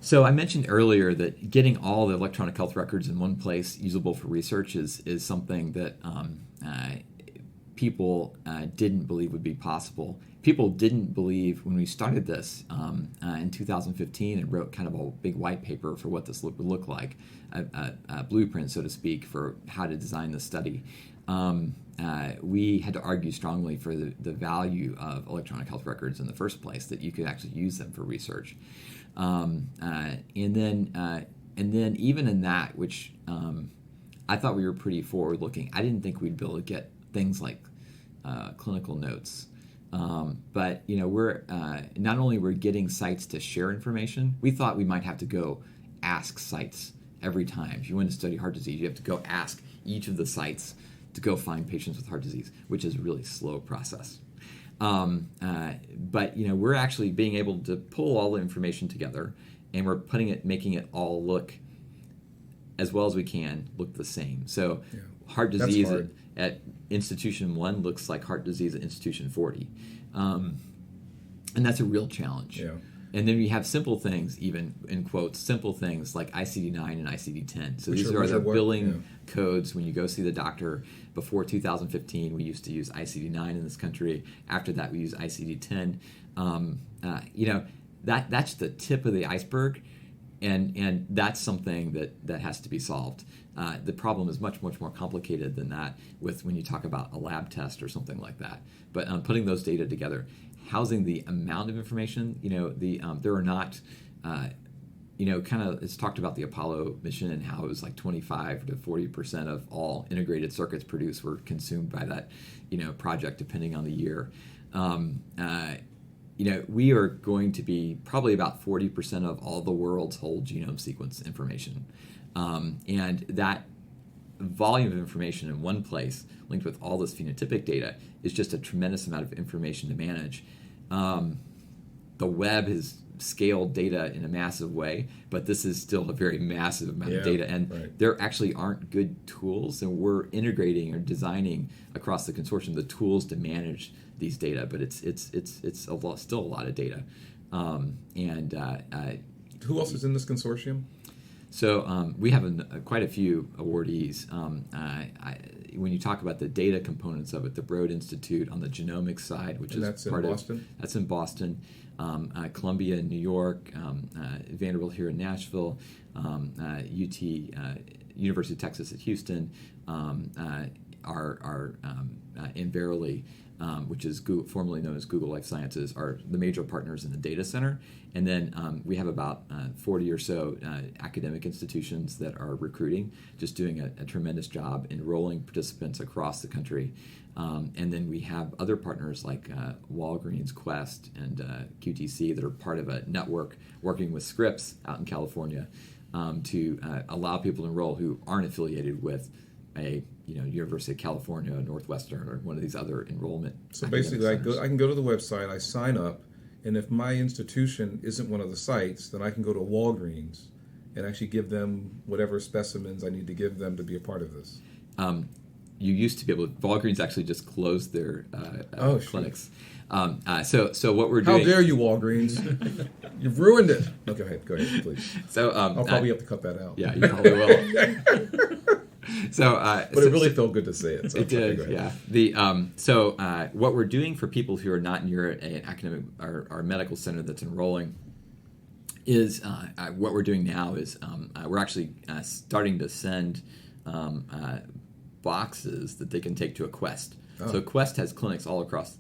D: So I mentioned earlier that getting all the electronic health records in one place usable for research is something that people didn't believe would be possible. People didn't believe when we started this in 2015 and wrote kind of a big white paper for what this would look like, a blueprint, so to speak, for how to design the study. We had to argue strongly for the value of electronic health records in the first place, that you could actually use them for research. And then even in that, which I thought we were pretty forward-looking, I didn't think we'd be able to get things like clinical notes. But we're not only we're getting sites to share information, we thought we might have to go ask sites every time. If you want to study heart disease, you have to go ask each of the sites to go find patients with heart disease, which is a really slow process. But we're actually being able to pull all the information together, and we're making it all look as well as we can look the same. So heart disease at institution 1 looks like heart disease at institution 40. And that's a real challenge.
E: Yeah.
D: And then we have simple things, even in quotes, simple things like ICD-9 and ICD-10. So these are the billing codes when you go see the doctor. Before 2015, we used to use ICD-9 in this country. After that, we use ICD-10. That's the tip of the iceberg, and that's something that has to be solved. The problem is much, much more complicated than that when you talk about a lab test or something like that. But putting those data together, housing the amount of information, there are not, it's talked about the Apollo mission and how it was like 25 to 40% of all integrated circuits produced were consumed by that, project, depending on the year. We are going to be probably about 40% of all the world's whole genome sequence information. And that volume of information in one place, linked with all this phenotypic data, is just a tremendous amount of information to manage. the web has scaled data in a massive way, but this is still a very massive amount of data, and there actually aren't good tools, and we're integrating or designing across the consortium the tools to manage these data, but it's still a lot of data.
E: Who else is in this consortium?
D: So we have quite a few awardees. When you talk about the data components of it, the Broad Institute on the genomics side, which is part of
E: Boston?
D: That's in Boston. Columbia in New York, Vanderbilt here in Nashville, University of Texas at Houston, are in Verily, which is formerly known as Google Life Sciences, are the major partners in the data center. And then we have about 40 or so academic institutions that are recruiting, just doing a tremendous job enrolling participants across the country. And then we have other partners like Walgreens, Quest, and QTC that are part of a network working with Scripps out in California to allow people to enroll who aren't affiliated with a University of California, Northwestern, or one of these other enrollment.
E: So basically, I can go to the website, I sign up, and if my institution isn't one of the sites, then I can go to Walgreens and actually give them whatever specimens I need to give them to be a part of this.
D: You used to be able to. Walgreens actually just closed their clinics. So what we're doing...
E: How dare you, Walgreens? You've ruined it. Okay, go ahead, please.
D: So
E: I'll probably have to cut that out.
D: Yeah, you probably will. But
E: it really felt good to say it. So
D: it did, yeah. What we're doing for people who are not near an academic or medical center that's enrolling is what we're doing now is we're actually starting to send boxes that they can take to a Quest. Oh. So Quest has clinics all across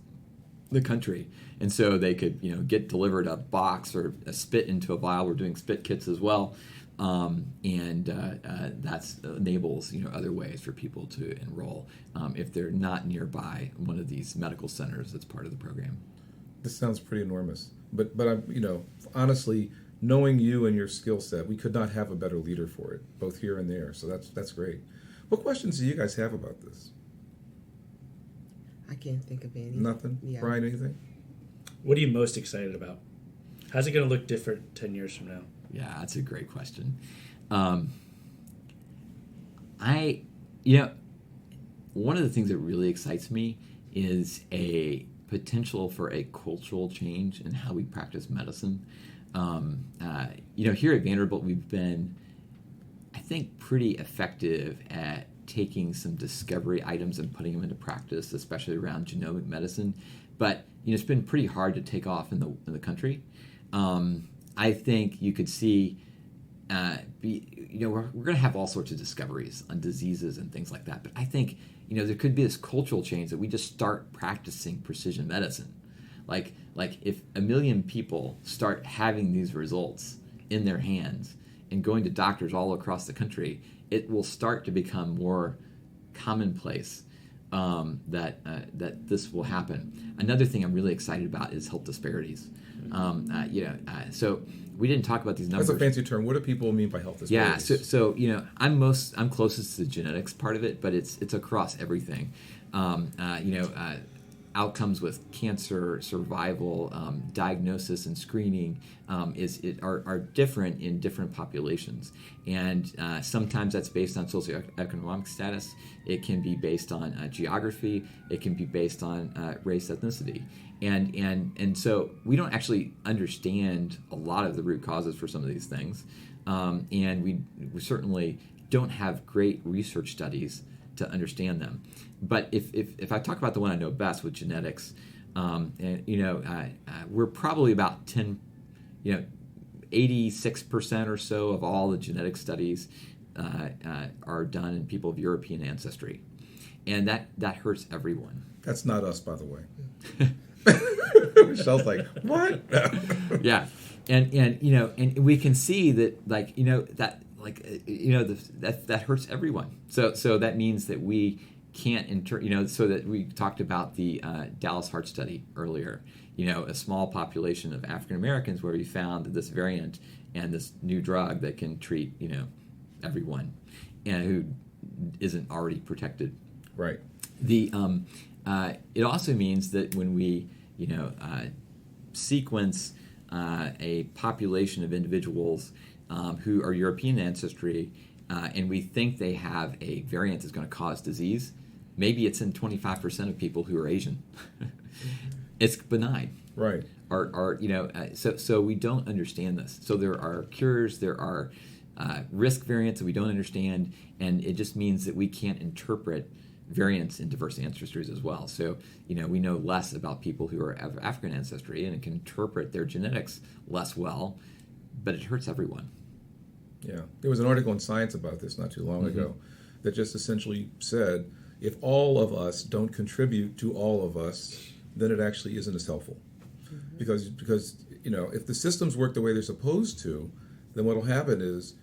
D: the country, and so they could get delivered a box or a spit into a vial. We're doing spit kits as well. That enables other ways for people to enroll if they're not nearby one of these medical centers that's part of the program.
E: This sounds pretty enormous, but honestly, knowing you and your skill set, we could not have a better leader for it, both here and there. So that's great. What questions do you guys have about this?
C: I can't think of any.
E: Nothing.
C: Yeah.
E: Brian, anything?
B: What are you most excited about? How's it going to look different 10 years from now?
D: Yeah, that's a great question. One of the things that really excites me is a potential for a cultural change in how we practice medicine. Here at Vanderbilt, we've been, I think, pretty effective at taking some discovery items and putting them into practice, especially around genomic medicine. But it's been pretty hard to take off in the country. I think you could see, we're going to have all sorts of discoveries on diseases and things like that. But I think, there could be this cultural change that we just start practicing precision medicine. Like if 1 million people start having these results in their hands and going to doctors all across the country, it will start to become more commonplace that this will happen. Another thing I'm really excited about is health disparities. So we didn't talk about these numbers.
E: That's a fancy term. What do people mean by health disparities?
D: Yeah, so I'm closest to the genetics part of it, but it's across everything. Outcomes with cancer, survival, diagnosis, and screening are different in different populations, and sometimes that's based on socioeconomic status. It can be based on geography. It can be based on race, ethnicity, and so we don't actually understand a lot of the root causes for some of these things, and we certainly don't have great research studies to understand them. But if I talk about the one I know best with genetics, we're probably about 86% or so of all the genetic studies are done in people of European ancestry, and that hurts everyone.
E: That's not us, by the way. Michelle's like, what?
D: Yeah, and we can see that that hurts everyone. So that means that we can't so that we talked about the Dallas Heart Study earlier. A small population of African Americans where we found this variant and this new drug that can treat everyone, and who isn't already protected.
E: Right.
D: It also means that when we sequence a population of individuals who are European ancestry, and we think they have a variant that's going to cause disease, maybe it's in 25% of people who are Asian. It's benign.
E: Right.
D: So we don't understand this. So there are cures, there are risk variants that we don't understand, and it just means that we can't interpret variants in diverse ancestries as well. So, we know less about people who are of African ancestry and can interpret their genetics less well, but it hurts everyone.
E: Yeah. There was an article in Science about this not too long ago that just essentially said, if all of us don't contribute to all of us, then it actually isn't as helpful. Because if the systems work the way they're supposed to, then what will happen is,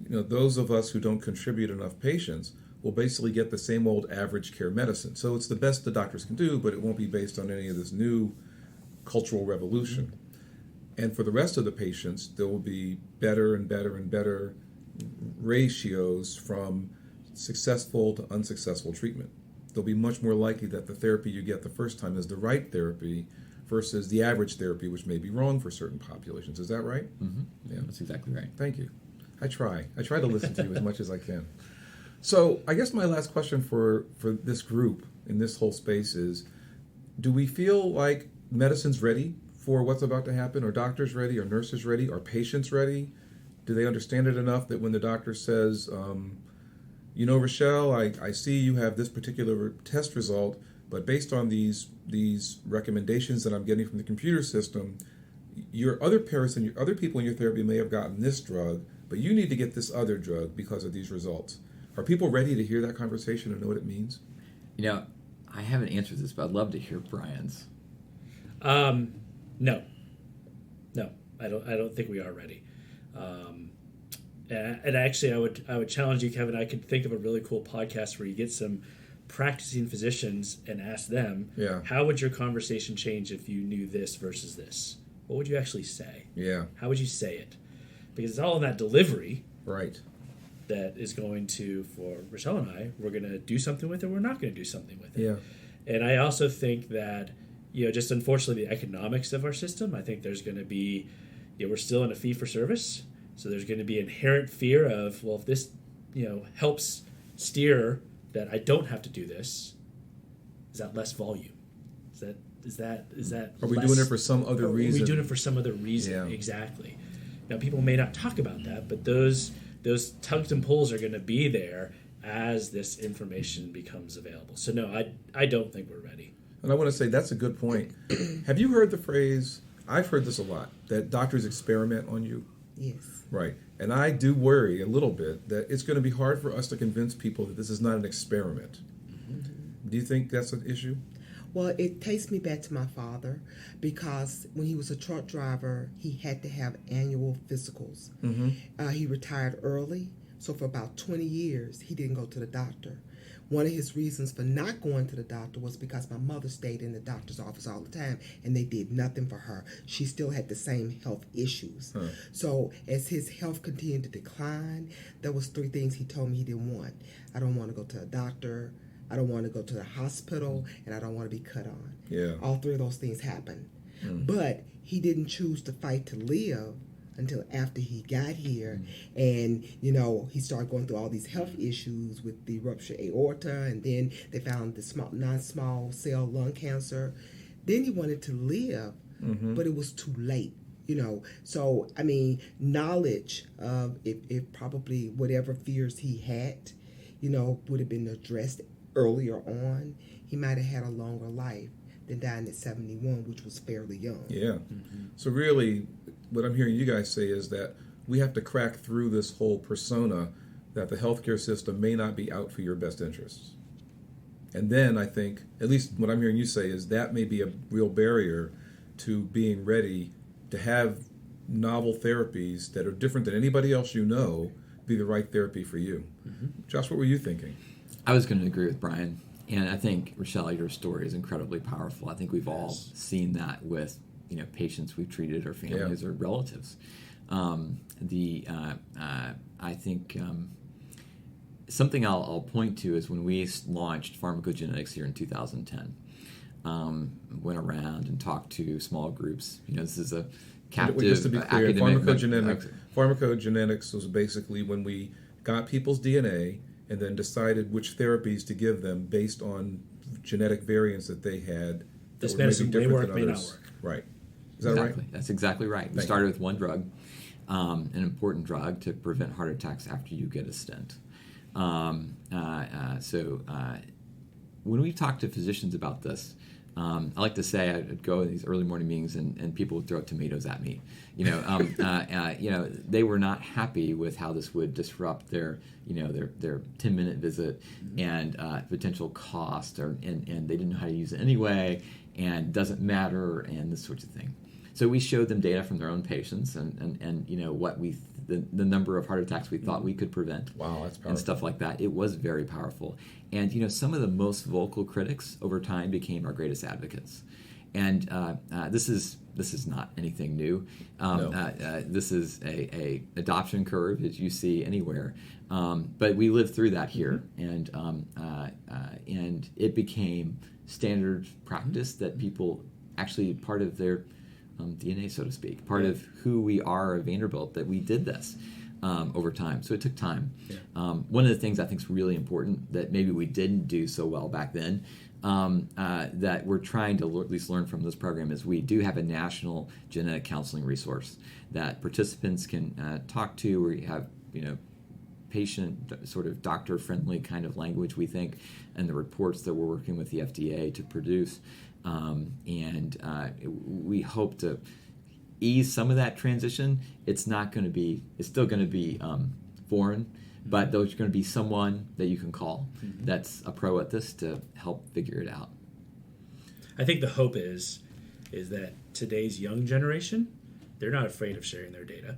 E: those of us who don't contribute enough patients will basically get the same old average care medicine. So it's the best the doctors can do, but it won't be based on any of this new cultural revolution. And for the rest of the patients, there will be better and better and better ratios from successful to unsuccessful treatment. They'll be much more likely that the therapy you get the first time is the right therapy versus the average therapy, which may be wrong for certain populations. Is that right?
D: Mm-hmm. Yeah, that's exactly right.
E: Thank you. I try to listen to you as much as I can. So I guess my last question for this group in this whole space is, do we feel like medicine's ready for what's about to happen? Are doctors ready? Are nurses ready? Are patients ready? Do they understand it enough that when the doctor says, Rochelle, I see you have this particular test result, but based on these recommendations that I'm getting from the computer system, your other people in your therapy may have gotten this drug, but you need to get this other drug because of these results. Are people ready to hear that conversation and know what it means?
D: I haven't answered this, but I'd love to hear Brian's.
B: No, I don't think we are ready. And actually, I would challenge you, Kevin. I could think of a really cool podcast where you get some practicing physicians and ask them, how would your conversation change if you knew this versus this? What would you actually say?
E: Yeah.
B: How would you say it? Because it's all in that delivery.
E: Right.
B: That is going to, for Rochelle and I, we're going to do something with it, we're not going to do something with it.
E: Yeah.
B: And I also think that, just unfortunately the economics of our system, I think there's going to be, we're still in a fee for service. So there's going to be inherent fear of, well, if this, helps steer that I don't have to do this, is that less volume? Is that?
E: Are we doing it for some other reason?
B: Are we doing it for some other reason?
E: Yeah.
B: Exactly. Now, people may not talk about that, but those tugs and pulls are going to be there as this information becomes available. So no, I don't think we're ready.
E: And I want to say that's a good point. Have you heard the phrase, I've heard this a lot, that doctors experiment on you?
C: Yes.
E: Right. And I do worry a little bit that it's going to be hard for us to convince people that this is not an experiment. Mm-hmm. Do you think that's an issue?
C: Well, it takes me back to my father, because when he was a truck driver, he had to have annual physicals. Mm-hmm. He retired early, so for about 20 years, he didn't go to the doctor. One of his reasons for not going to the doctor was because my mother stayed in the doctor's office all the time, and they did nothing for her. She still had the same health issues. Huh. So as his health continued to decline, there was 3 things he told me he didn't want. I don't want to go to a doctor, I don't want to go to the hospital, and I don't want to be cut on.
E: Yeah.
C: All 3 of those things happened. But he didn't choose to fight to live until after he got here. And, he started going through all these health issues with the ruptured aorta, and then they found the non-small cell lung cancer. Then he wanted to live, but it was too late. So, knowledge of if probably whatever fears he had, would have been addressed earlier on, he might have had a longer life than dying at 71, which was fairly young.
E: Yeah. Mm-hmm. So really, what I'm hearing you guys say is that we have to crack through this whole persona that the healthcare system may not be out for your best interests. And then I think, at least what I'm hearing you say, is that may be a real barrier to being ready to have novel therapies that are different than anybody else be the right therapy for you. Mm-hmm. Josh, what were you thinking?
D: I was going to agree with Brian. And I think, Rochelle, your story is incredibly powerful. I think we've all seen that with patients we've treated or families or relatives. I think something I'll point to is when we launched pharmacogenetics here in 2010. Went around and talked to small groups. This is a captive
E: just to be clear,
D: academic
E: pharmacogenetics was basically when we got people's DNA and then decided which therapies to give them based on genetic variants that they had.
B: This medicine may work, may not work.
E: Right. Is that
D: exactly.
E: right?
D: That's exactly right. We started with one drug, an important drug to prevent heart attacks after you get a stent. So when we talk to physicians about this, I like to say I'd go in these early morning meetings and people would throw tomatoes at me. They were not happy with how this would disrupt their 10-minute visit and potential cost, and they didn't know how to use it anyway, and doesn't matter, and this sort of thing. So we showed them data from their own patients and what the number of heart attacks we thought we could prevent.
E: Wow, that's powerful.
D: And stuff like that. It was very powerful. And some of the most vocal critics over time became our greatest advocates. And this is not anything new. This is a adoption curve that you see anywhere. But we lived through that here, and it became standard practice that people actually part of their DNA, so to speak, part of who we are at Vanderbilt, that we did this over time. So it took time. Yeah. One of the things I think is really important that maybe we didn't do so well back then, that we're trying to at least learn from this program, is we do have a national genetic counseling resource that participants can talk to. We have, patient, sort of doctor-friendly kind of language, we think, and the reports that we're working with the FDA to produce. We hope to ease some of that transition. It's still going to be foreign, but there's going to be someone that you can call that's a pro at this to help figure it out.
B: I think the hope is that today's young generation, they're not afraid of sharing their data.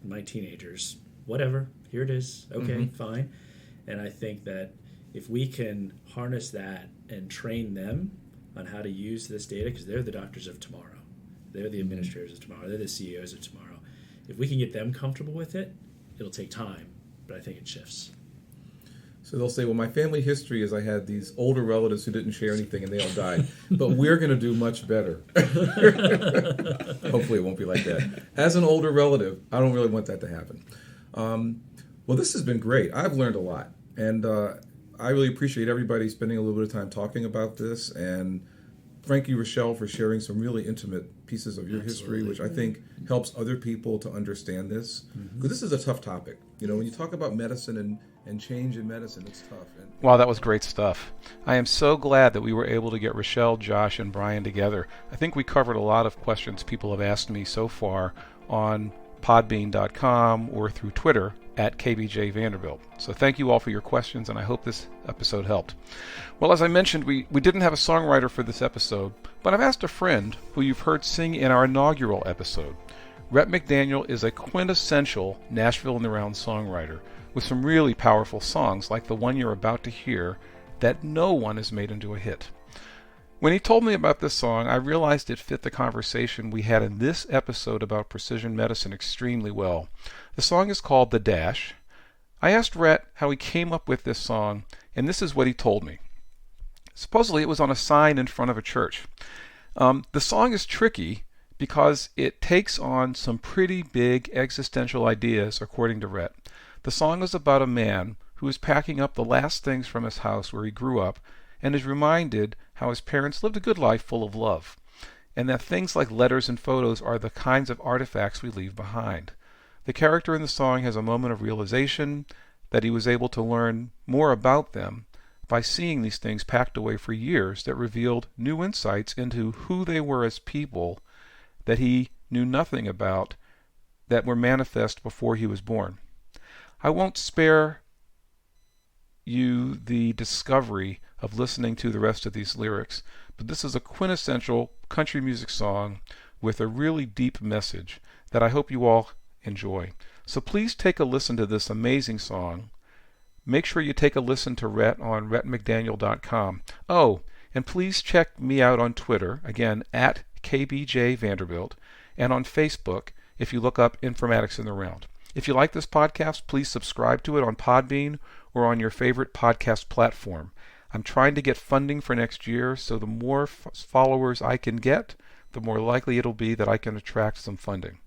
B: My teenagers, whatever, here it is, okay, fine. And I think that if we can harness that and train them on how to use this data, because they're the doctors of tomorrow, they're the administrators of tomorrow, they're the CEOs of tomorrow. If we can get them comfortable with it, it'll take time, but I think it shifts.
E: So they'll say, well, my family history is I had these older relatives who didn't share anything and they all died, but we're going to do much better. Hopefully it won't be like that. As an older relative, I don't really want that to happen. Well, this has been great. I've learned a lot, and I really appreciate everybody spending a little bit of time talking about this, and thank you, Rochelle, for sharing some really intimate pieces of your history, which I think helps other people to understand this. Because this is a tough topic. When you talk about medicine and change in medicine, it's tough.
A: Wow, that was great stuff. I am so glad that we were able to get Rochelle, Josh, and Brian together. I think we covered a lot of questions people have asked me so far on podbean.com or through Twitter at KBJ Vanderbilt. So thank you all for your questions, and I hope this episode helped. Well, as I mentioned, we didn't have a songwriter for this episode, but I've asked a friend who you've heard sing in our inaugural episode. Rhett McDaniel is a quintessential Nashville in the Round songwriter with some really powerful songs like the one you're about to hear that no one has made into a hit. When he told me about this song, I realized it fit the conversation we had in this episode about precision medicine extremely well. The song is called The Dash. I asked Rhett how he came up with this song, and this is what he told me. Supposedly it was on a sign in front of a church. The song is tricky because it takes on some pretty big existential ideas, according to Rhett. The song is about a man who is packing up the last things from his house where he grew up and is reminded how his parents lived a good life full of love, and that things like letters and photos are the kinds of artifacts we leave behind. The character in the song has a moment of realization that he was able to learn more about them by seeing these things packed away for years that revealed new insights into who they were as people that he knew nothing about, that were manifest before he was born. I won't spare you the discovery of listening to the rest of these lyrics, but this is a quintessential country music song with a really deep message that I hope you all enjoy. So please take a listen to this amazing song. Make sure you take a listen to Rhett on rhettmcdaniel.com. Oh, and please check me out on Twitter, again, at KBJ Vanderbilt, and on Facebook if you look up Informatics in the Round. If you like this podcast, please subscribe to it on Podbean or on your favorite podcast platform. I'm trying to get funding for next year, so the more followers I can get, the more likely it'll be that I can attract some funding.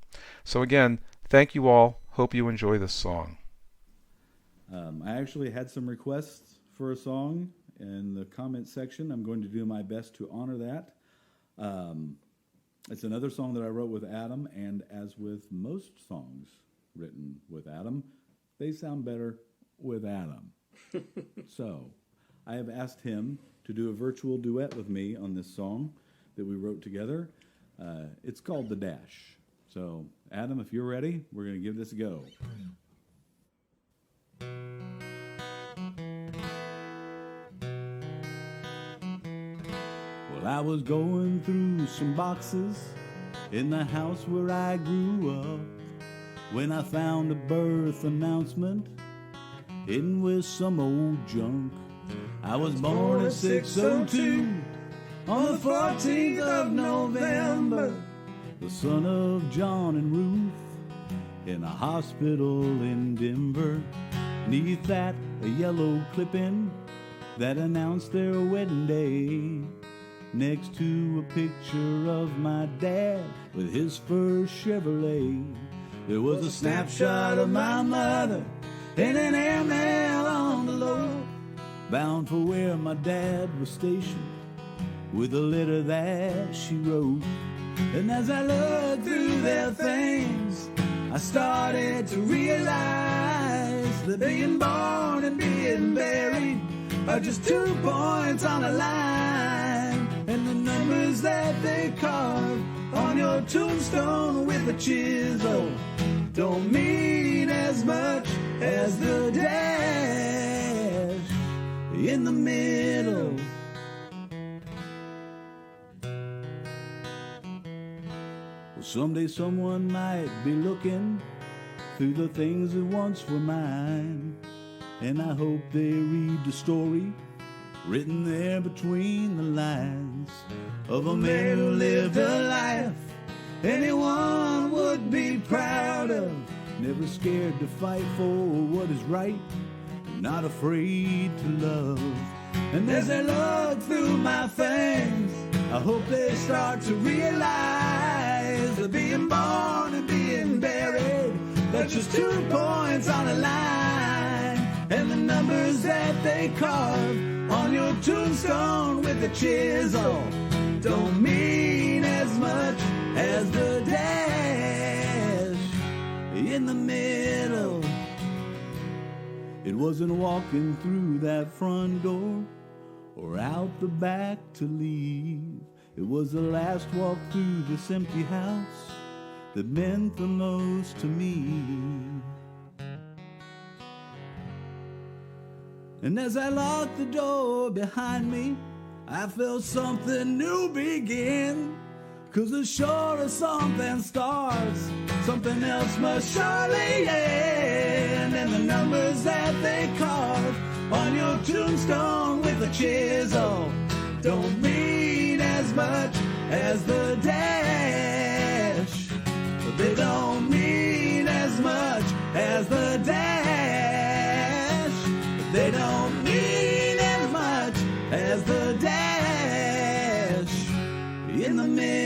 A: So again, thank you all. Hope you enjoy this song.
F: I actually had some requests for a song in the comment section. I'm going to do my best to honor that. It's another song that I wrote with Adam, and as with most songs written with Adam, they sound better with Adam. So I have asked him to do a virtual duet with me on this song that we wrote together. It's called The Dash. So Adam, if you're ready, we're going to give this a go. Well, I was going through some boxes in the house where I grew up when I found a birth announcement hidden with some old junk. I was born at 6:02 on the 14th of November, the son of John and Ruth, in a hospital in Denver. Neath that, a yellow clipping that announced their wedding day, next to a picture of my dad with his first Chevrolet. There was a snapshot of my mother and an airmail envelope, bound for where my dad was stationed, with a letter that she wrote. And as I looked through their things, I started to realize that being born and being buried are just 2 points on a line, and the numbers that they carve on your tombstone with a chisel don't mean as much as the dash in the middle. Well, someday someone might be looking through the things that once were mine, and I hope they read the story written there between the lines of a man who lived a life anyone would be proud of, never scared to fight for what is right, not afraid to love. And as I look through my things, I hope they start to realize that being born and being buried, that's just 2 points on a line, and the numbers that they carve on your tombstone with a chisel don't mean as much as the dash in the middle. It wasn't walking through that front door or out the back to leave. It was the last walk through this empty house that meant the most to me. And as I locked the door behind me, I felt something new begin. 'Cause as sure as something starts, something else must surely end. And the numbers that they carve on your tombstone with a chisel don't mean as much as the dash. They don't mean as much as the dash. They don't mean as much as the dash in the middle.